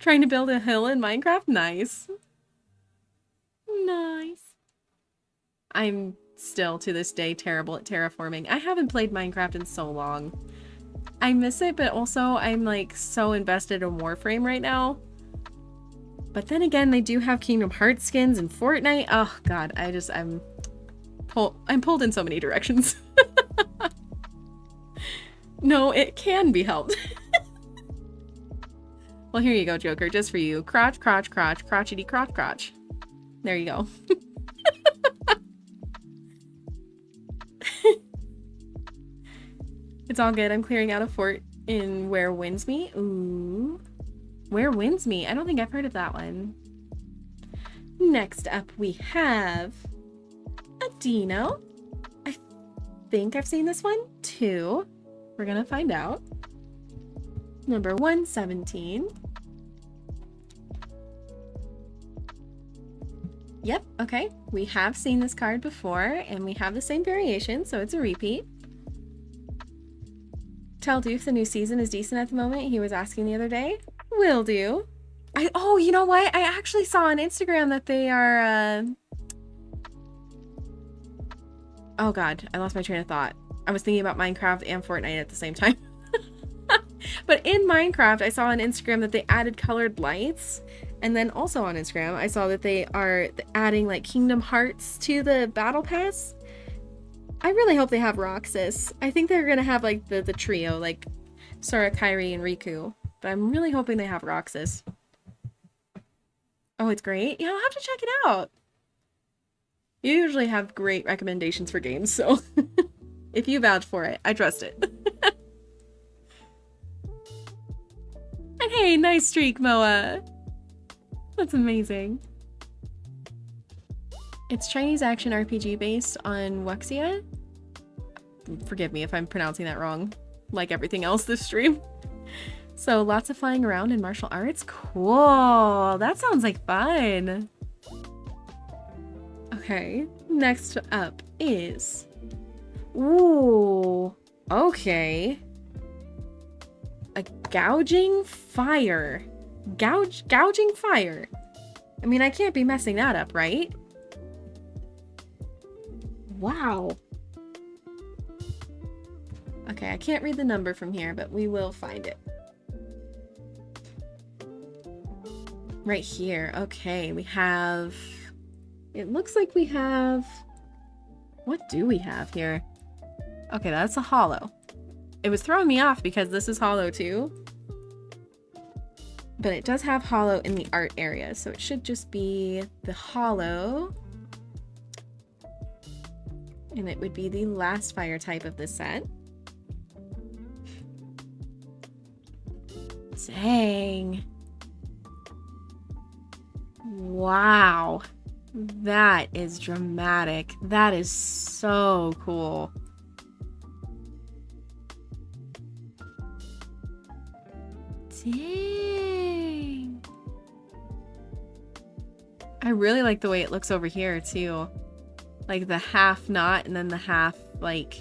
Trying to build a hill in Minecraft? Nice. Nice. I'm still, to this day, terrible at terraforming. I haven't played Minecraft in so long. I miss it, but also I'm like so invested in Warframe right now. But then again, they do have Kingdom Hearts skins and Fortnite. Oh god, I'm pulled in so many directions. No, it can be helped. Well, here you go, Joker, just for you. Crotch, crotch, crotch, crotchety, crotch, crotch. There you go. It's all good. I'm clearing out a fort in Where Winds Meet. Ooh. Where Winds Meet? I don't think I've heard of that one. Next up, we have a Dino. I think I've seen this one too. We're gonna find out. Number 117. Yep, okay. We have seen this card before, and we have the same variation, so it's a repeat. Tell Doof the new season is decent at the moment. He was asking the other day. Will do. Oh, you know what? I actually saw on Instagram that they are, oh god, I lost my train of thought. I was thinking about Minecraft and Fortnite at the same time. But in Minecraft, I saw on Instagram that they added colored lights. And then also on Instagram, I saw that they are adding like Kingdom Hearts to the Battle Pass. I really hope they have Roxas. I think they're gonna have like the trio, like Sora, Kairi, and Riku. But I'm really hoping they have Roxas. Oh, it's great? Yeah, I'll have to check it out. You usually have great recommendations for games, so if you vouch for it, I trust it. And hey, nice streak, Moa. That's amazing. It's Chinese action RPG based on Wuxia. Forgive me if I'm pronouncing that wrong, like everything else this stream. So lots of flying around and martial arts. Cool. That sounds like fun. Okay. Next up is... Ooh. Okay. A gouging fire. Gouging fire. I mean, I can't be messing that up, right? Wow. Okay, I can't read the number from here, but we will find it. Right here. Okay, we have... It looks like we have... What do we have here? Okay, that's a hollow. It was throwing me off because this is hollow too. But it does have hollow in the art area, so it should just be the hollow. And it would be the last fire type of this set. Dang. Wow. That is dramatic. That is so cool. Dang. I really like the way it looks over here too. Like the half not and then the half like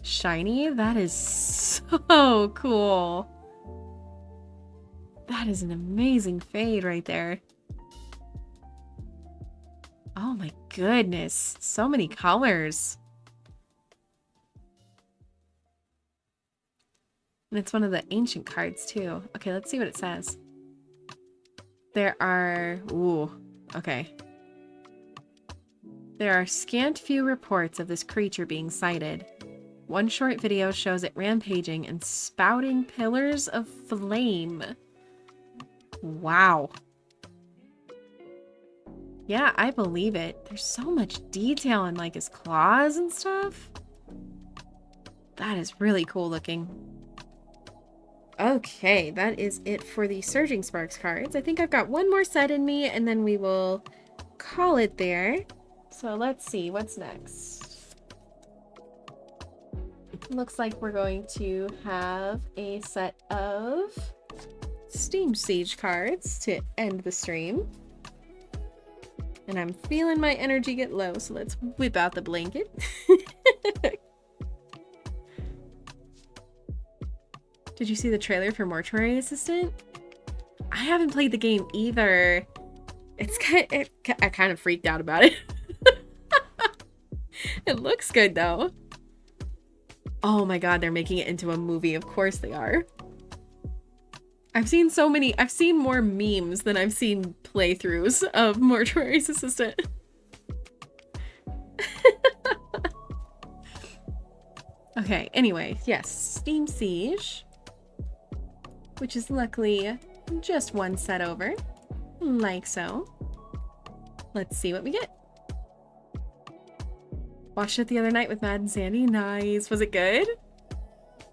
shiny. That is so cool. That is an amazing fade right there. Oh my goodness. So many colors. And it's one of the ancient cards too. Okay, let's see what it says. There are... Ooh, okay. There are scant few reports of this creature being sighted. One short video shows it rampaging and spouting pillars of flame. Wow. Yeah, I believe it. There's so much detail in like his claws and stuff. That is really cool looking. Okay, that is it for the Surging Sparks cards. I think I've got one more set in me and then we will call it there. So let's see, what's next? Looks like we're going to have a set of Steam Siege cards to end the stream. And I'm feeling my energy get low, so let's whip out the blanket. Did you see the trailer for Mortuary Assistant? I haven't played the game either. It's I kind of freaked out about it. It looks good though. Oh my god, they're making it into a movie. Of course they are. I've seen more memes than I've seen playthroughs of Mortuary Assistant. Okay, anyway, yes, Steam Siege. Which is luckily just one set over. Like so. Let's see what we get. Watched it the other night with Matt and Sandy. Nice. Was it good?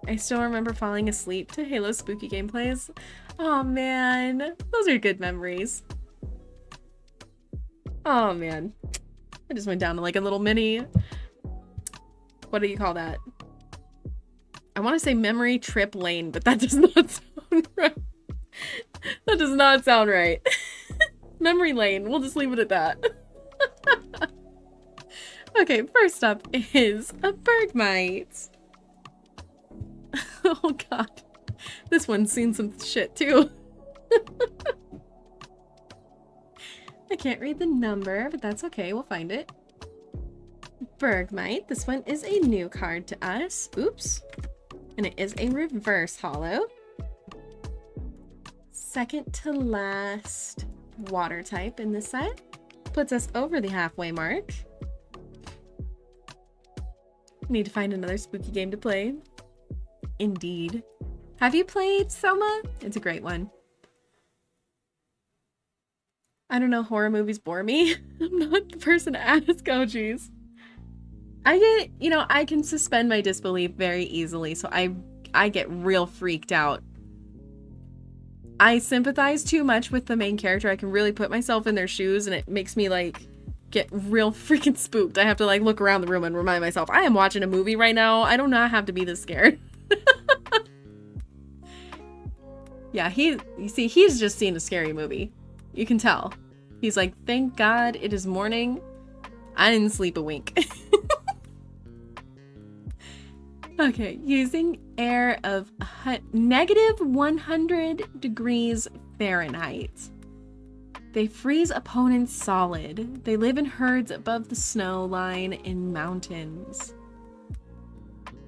I still remember falling asleep to Halo spooky gameplays. Oh man, those are good memories. Oh man. I just went down to like a little mini... What do you call that? I want to say memory trip lane, but that does not sound right. That does not sound right. Memory lane. We'll just leave it at that. Okay, first up is a Bergmite. Oh god. This one's seen some shit too. I can't read the number, but that's okay. We'll find it. Bergmite. This one is a new card to us. Oops. And it is a reverse holo. Second to last water type in this set. Puts us over the halfway mark. Need to find another spooky game to play. Indeed. Have you played Soma? It's a great one. I don't know, horror movies bore me. I'm not the person to ask. Oh, geez. I can suspend my disbelief very easily, so I get real freaked out. I sympathize too much with the main character. I can really put myself in their shoes, and it makes me, like, get real freaking spooked. I have to, like, look around the room and remind myself, I am watching a movie right now. I do not have to be this scared. Yeah, you see, he's just seen a scary movie. You can tell. He's like, thank God it is morning. I didn't sleep a wink. Okay, using air of -100 degrees Fahrenheit. They freeze opponents solid. They live in herds above the snow line in mountains.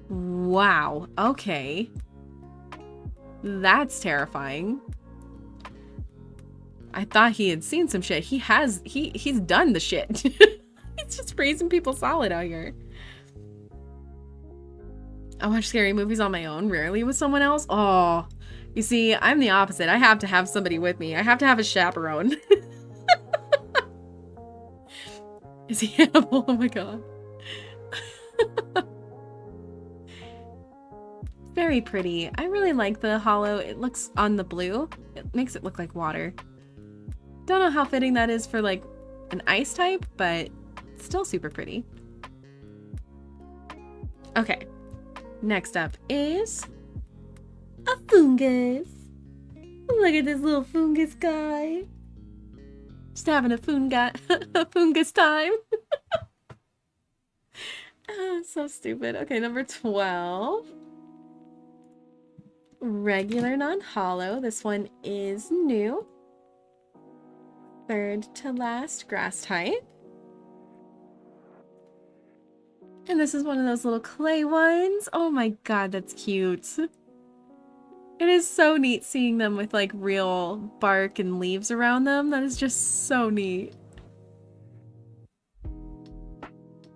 Wow, okay. That's terrifying. I thought he had seen some shit. He's done the shit. He's just freezing people solid out here. I watch scary movies on my own, rarely with someone else. Oh, you see, I'm the opposite. I have to have somebody with me. I have to have a chaperone. Is he Hannibal? Oh my god. Very pretty. I really like the hollow. It looks on the blue. It makes it look like water. Don't know how fitting that is for like an ice type, but it's still super pretty. Okay. Next up is a fungus. Look at this little fungus guy. Just having a fungus time. Oh, so stupid. Okay, number 12. Regular non-hollow. This one is new. Third to last grass type. And this is one of those little clay ones. Oh my god, that's cute. It is so neat seeing them with like real bark and leaves around them. That is just so neat.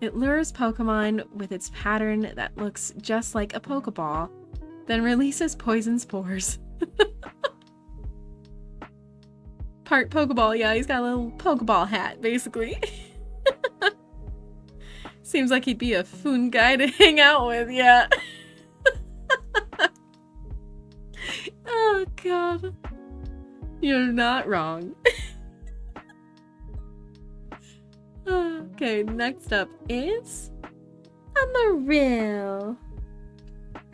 It lures Pokemon with its pattern that looks just like a Pokeball, then releases poison spores. Part Pokeball, yeah, he's got a little Pokeball hat, basically. Seems like he'd be a fun guy to hang out with, yeah. Oh, God. You're not wrong. Okay, next up is a Marill.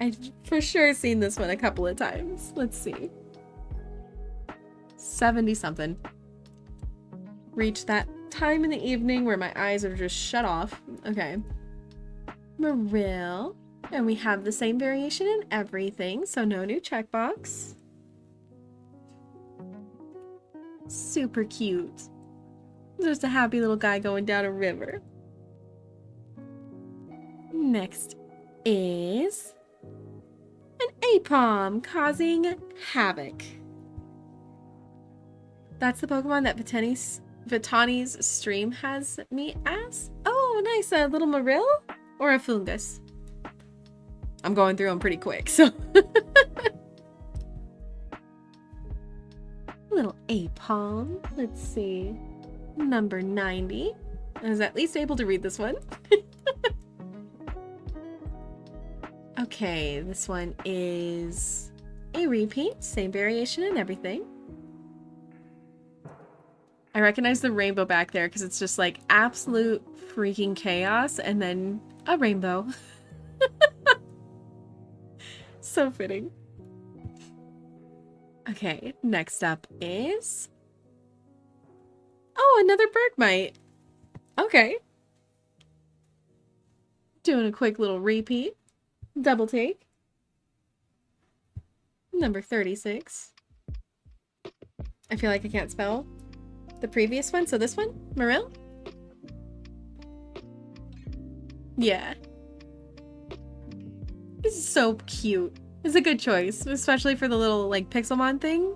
I've for sure seen this one a couple of times. Let's see. 70-something. Reach that time in the evening where my eyes are just shut off. Okay. Marill. And we have the same variation in everything, so no new checkbox. Super cute. Just a happy little guy going down a river. Next is an Apom causing havoc. That's the Pokemon that Vitani's stream has me as. Oh, nice. A little Marill or a Fungus? I'm going through them pretty quick, so. Little Apom. Let's see. Number 90. I was at least able to read this one. Okay, this one is a repeat. Same variation and everything. I recognize the rainbow back there because it's just like absolute freaking chaos and then a rainbow. So fitting. Okay, next up is... Oh, another Bergmite. Okay. Doing a quick little repeat. Double take. Number 36. I feel like I can't spell the previous one, so this one? Marill? Yeah. This is so cute. It's a good choice, especially for the little, like, Pixelmon thing.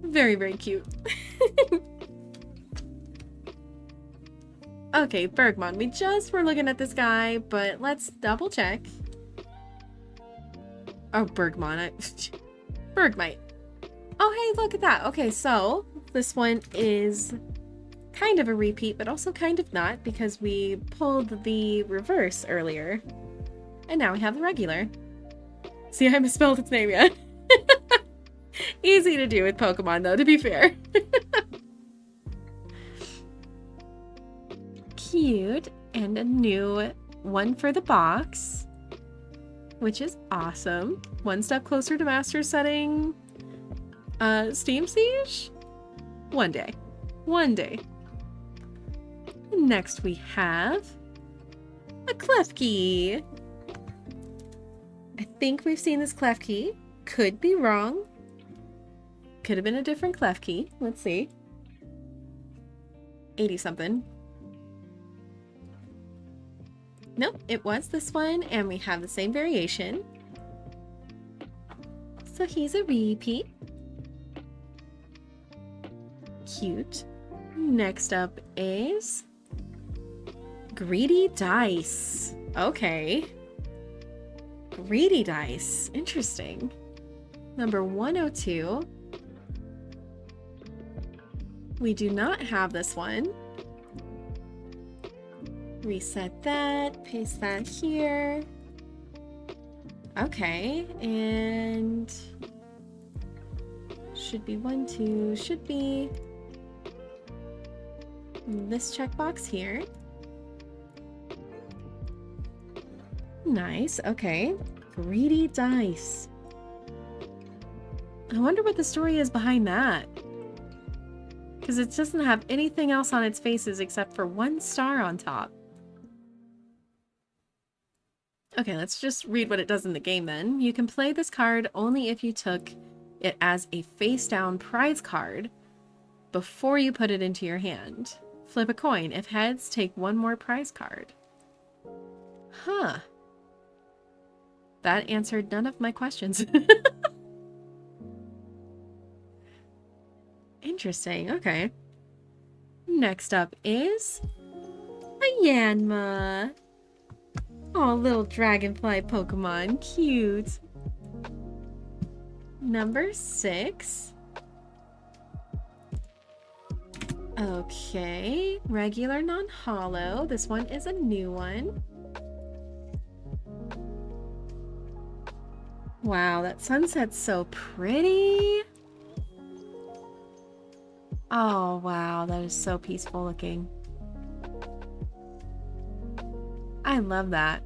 Very, very cute. Okay, Bergmon. We just were looking at this guy, but let's double check. Oh, Bergmon. Bergmite. Oh, hey, look at that. Okay, so this one is kind of a repeat, but also kind of not, because we pulled the reverse earlier. And now we have the regular. See, I misspelled its name yet. Easy to do with Pokemon, though, to be fair. Cute. And a new one for the box, which is awesome. One step closer to master setting Steam Siege? One day. One day. Next we have a Klefki. I think we've seen this Klefki. Could be wrong. Could have been a different clef key. Let's see. 80 something. Nope, it was this one, and we have the same variation. So he's a repeat. Cute. Next up is Greedy Dice. Okay. Greedy Dice. Interesting. Number 102. We do not have this one. Reset that. Paste that here. Okay. And should be 1, 2. Should be this checkbox here. Nice. Okay. Greedy Dice. I wonder what the story is behind that. Because it doesn't have anything else on its faces except for 1 star on top. Okay, let's just read what it does in the game then. You can play this card only if you took it as a face-down prize card before you put it into your hand. Flip a coin. If heads, take 1 more prize card. Huh. That answered none of my questions. Interesting. Okay. Next up is Micheyymutt. Oh, little dragonfly Pokemon. Cute. Number 6. Okay. Regular non-holo. This one is a new one. Wow, that sunset's so pretty. Oh, wow, that is so peaceful looking. I love that.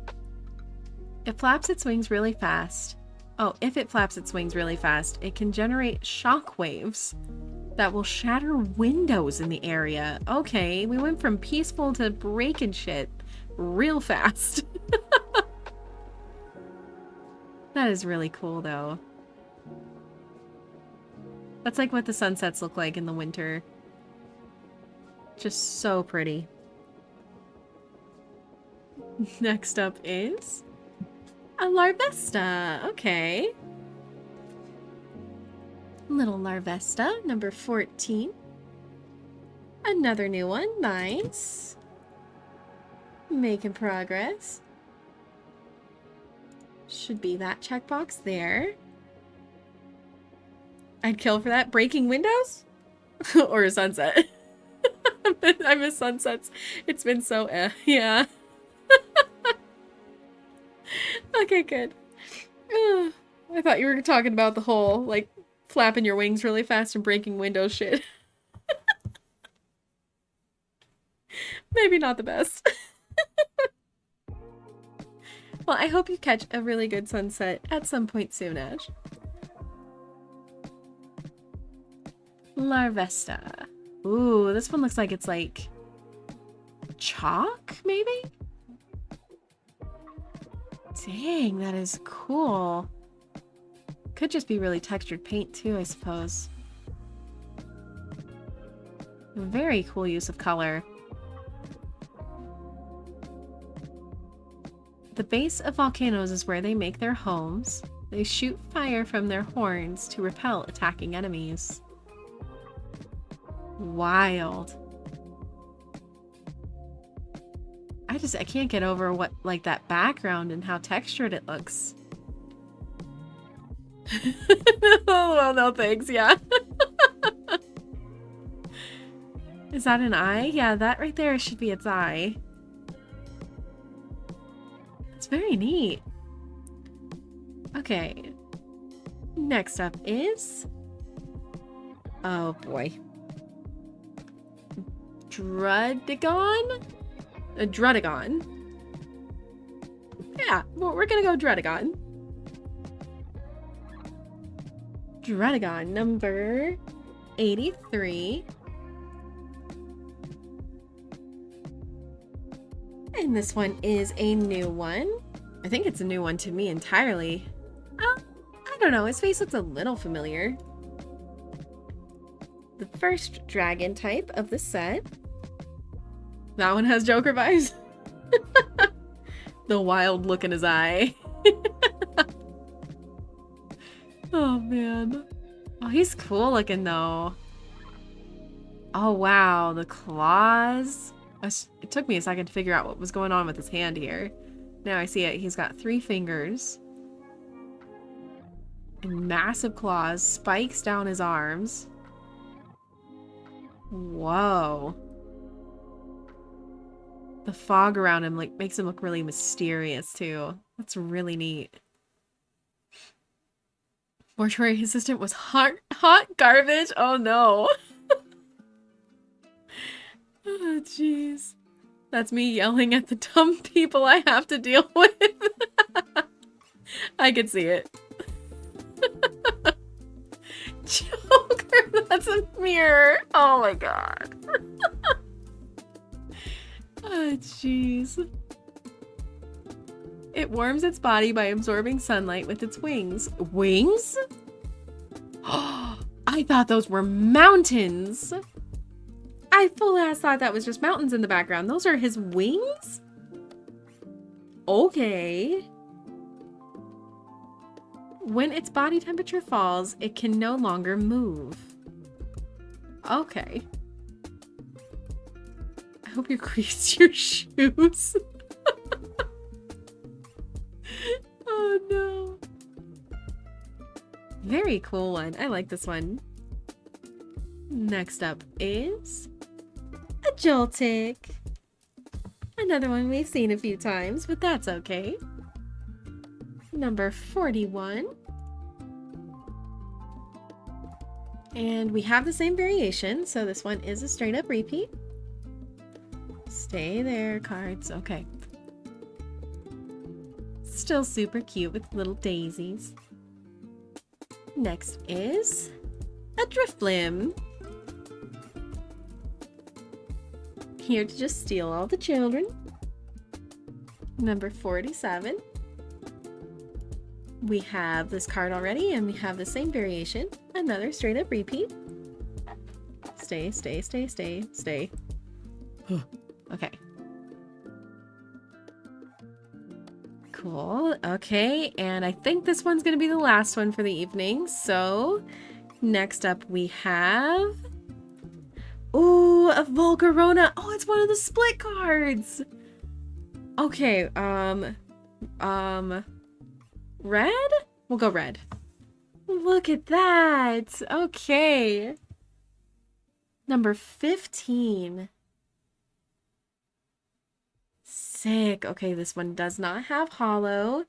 It flaps its wings really fast. Oh, if it flaps its wings really fast, it can generate shock waves that will shatter windows in the area. Okay, we went from peaceful to breaking shit real fast. That is really cool, though. That's like what the sunsets look like in the winter. Just so pretty. Next up is a Larvesta. Okay. Little Larvesta, number 14. Another new one. Nice. Making progress. Should be that checkbox there. I'd kill for that. Breaking windows? Or a sunset. I miss sunsets. It's been so yeah. Okay, good. I thought you were talking about the whole, like, flapping your wings really fast and breaking windows shit. Maybe not the best. Well, I hope you catch a really good sunset at some point soon, Ash. Larvesta. Ooh, this one looks like it's like chalk, maybe? Dang, that is cool. Could just be really textured paint too, I suppose. Very cool use of color. The base of volcanoes is where they make their homes. They shoot fire from their horns to repel attacking enemies. Wild. I can't get over what, like, that background and how textured it looks. Oh, well, no thanks, yeah. Is that an eye? Yeah, that right there should be its eye. It's very neat. Okay. Next up is... oh boy. Drudagon? A Drudagon. Yeah, well, we're gonna go Drudagon. Drudagon, number 83. And this one is a new one. I think it's a new one to me entirely. I don't know, his face looks a little familiar. the first dragon type of the set. That one has Joker vibes. The wild look in his eye. Oh, man. Oh, he's cool looking, though. Oh, wow. The claws. It took me a second to figure out what was going on with his hand here. Now I see it. He's got 3 fingers. And massive claws. Spikes down his arms. Whoa. The fog around him like makes him look really mysterious too. That's really neat. Mortuary assistant was hot garbage. Oh no. Oh jeez. That's me yelling at the dumb people I have to deal with. I could see it. Joker, that's a mirror. Oh my god. Oh, jeez. It warms its body by absorbing sunlight with its wings. Wings? Oh, I thought those were mountains. I full ass thought that was just mountains in the background. Those are his wings? Okay. When its body temperature falls, it can no longer move. Okay. I hope you grease your shoes. Oh no. Very cool one. I like this one. Next up is a Joltik. Another one we've seen a few times, but that's okay. Number 41. And we have the same variation, so this one is a straight up repeat. Stay there, cards. Okay. Still super cute with little daisies. Next is a Drifblim. Here to just steal all the children. Number 47. We have this card already, and we have the same variation. Another straight up repeat. Stay, stay, stay, stay, stay. Okay. Cool. Okay, and I think this one's gonna be the last one for the evening. So, next up we have... Ooh, a Volcarona. Oh, it's one of the split cards. Okay, red? We'll go red. Look at that. Okay. Number 15. Sick. Okay, this one does not have holo.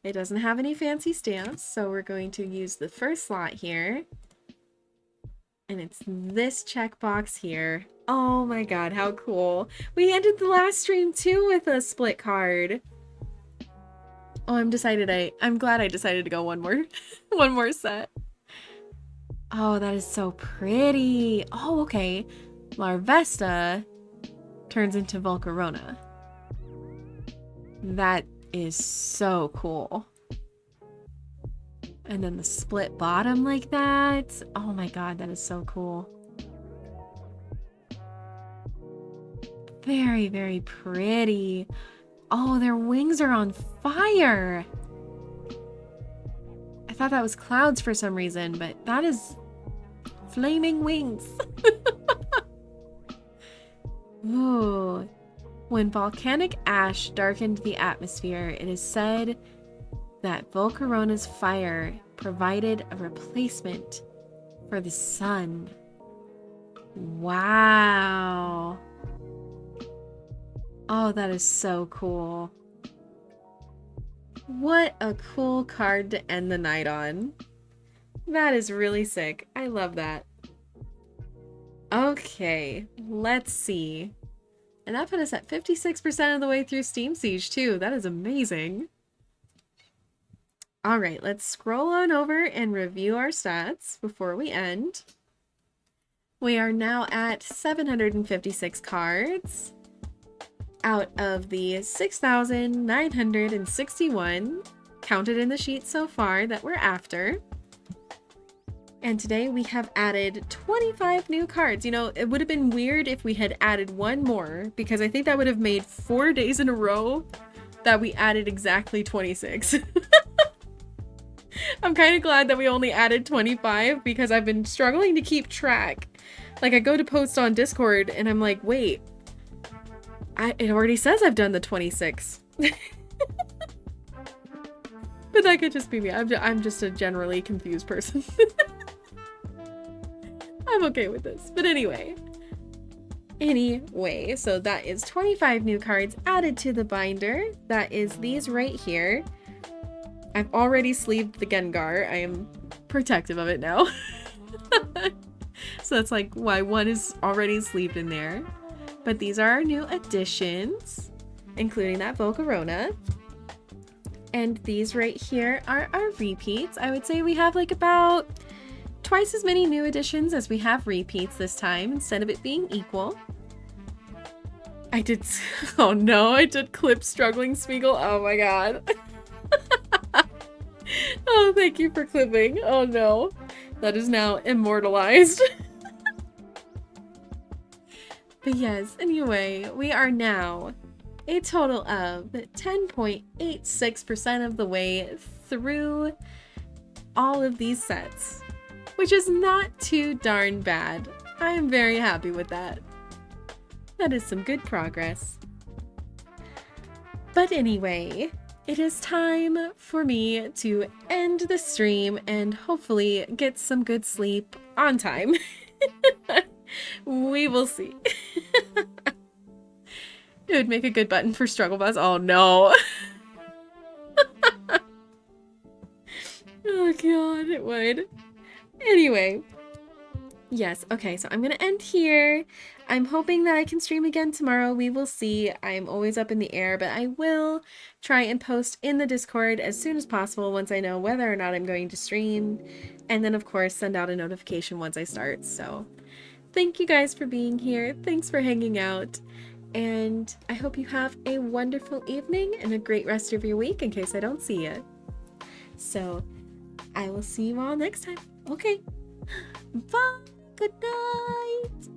It doesn't have any fancy stamps, so we're going to use the first slot here. And it's this checkbox here. Oh my god, how cool. We ended the last stream too with a split card. Oh, I'm glad I decided to go one more set. Oh, that is so pretty. Oh, okay. Larvesta turns into Volcarona. That is so cool. And then the split bottom like that. Oh my god, that is so cool. Very, very pretty. Oh, their wings are on fire. I thought that was clouds for some reason, but that is flaming wings. Ooh. When volcanic ash darkened the atmosphere, it is said that Volcarona's fire provided a replacement for the sun. Wow. Oh, that is so cool. What a cool card to end the night on. That is really sick. I love that. Okay, let's see. And that put us at 56% of the way through Steam Siege too. That is amazing. All right, let's scroll on over and review our stats before we end. We are now at 756 cards out of the 6,961 counted in the sheet so far that we're after. And today we have added 25 new cards. You know, it would have been weird if we had added one more, because I think that would have made 4 days in a row that we added exactly 26. I'm kind of glad that we only added 25 because I've been struggling to keep track. Like, I go to post on Discord and I'm like, wait, it already says I've done the 26. But that could just be me. I'm just a generally confused person. I'm okay with this. But anyway, so that is 25 new cards added to the binder. That is these right here. I've already sleeved the Gengar. I am protective of it now. So that's like why one is already sleeved in there. But these are our new additions, including that Volcarona. And these right here are our repeats. I would say we have like about twice as many new additions as we have repeats this time, instead of it being equal. Oh no, I did clip Struggling Smeagol. Oh my god. Oh, thank you for clipping. Oh no. That is now immortalized. But yes, anyway, we are now a total of 10.86% of the way through all of these sets, which is not too darn bad. I am very happy with that. That is some good progress. But anyway, it is time for me to end the stream and hopefully get some good sleep on time. We will see. It would make a good button for Struggle Bus. Oh no. Oh god, it would. Anyway. Yes, okay, so I'm gonna end here. I'm hoping that I can stream again tomorrow. We will see. I'm always up in the air, but I will try and post in the Discord as soon as possible once I know whether or not I'm going to stream. And then, of course, send out a notification once I start. So, thank you guys for being here. Thanks for hanging out. And I hope you have a wonderful evening and a great rest of your week in case I don't see you. So, I will see you all next time. Okay. Bye. Good night.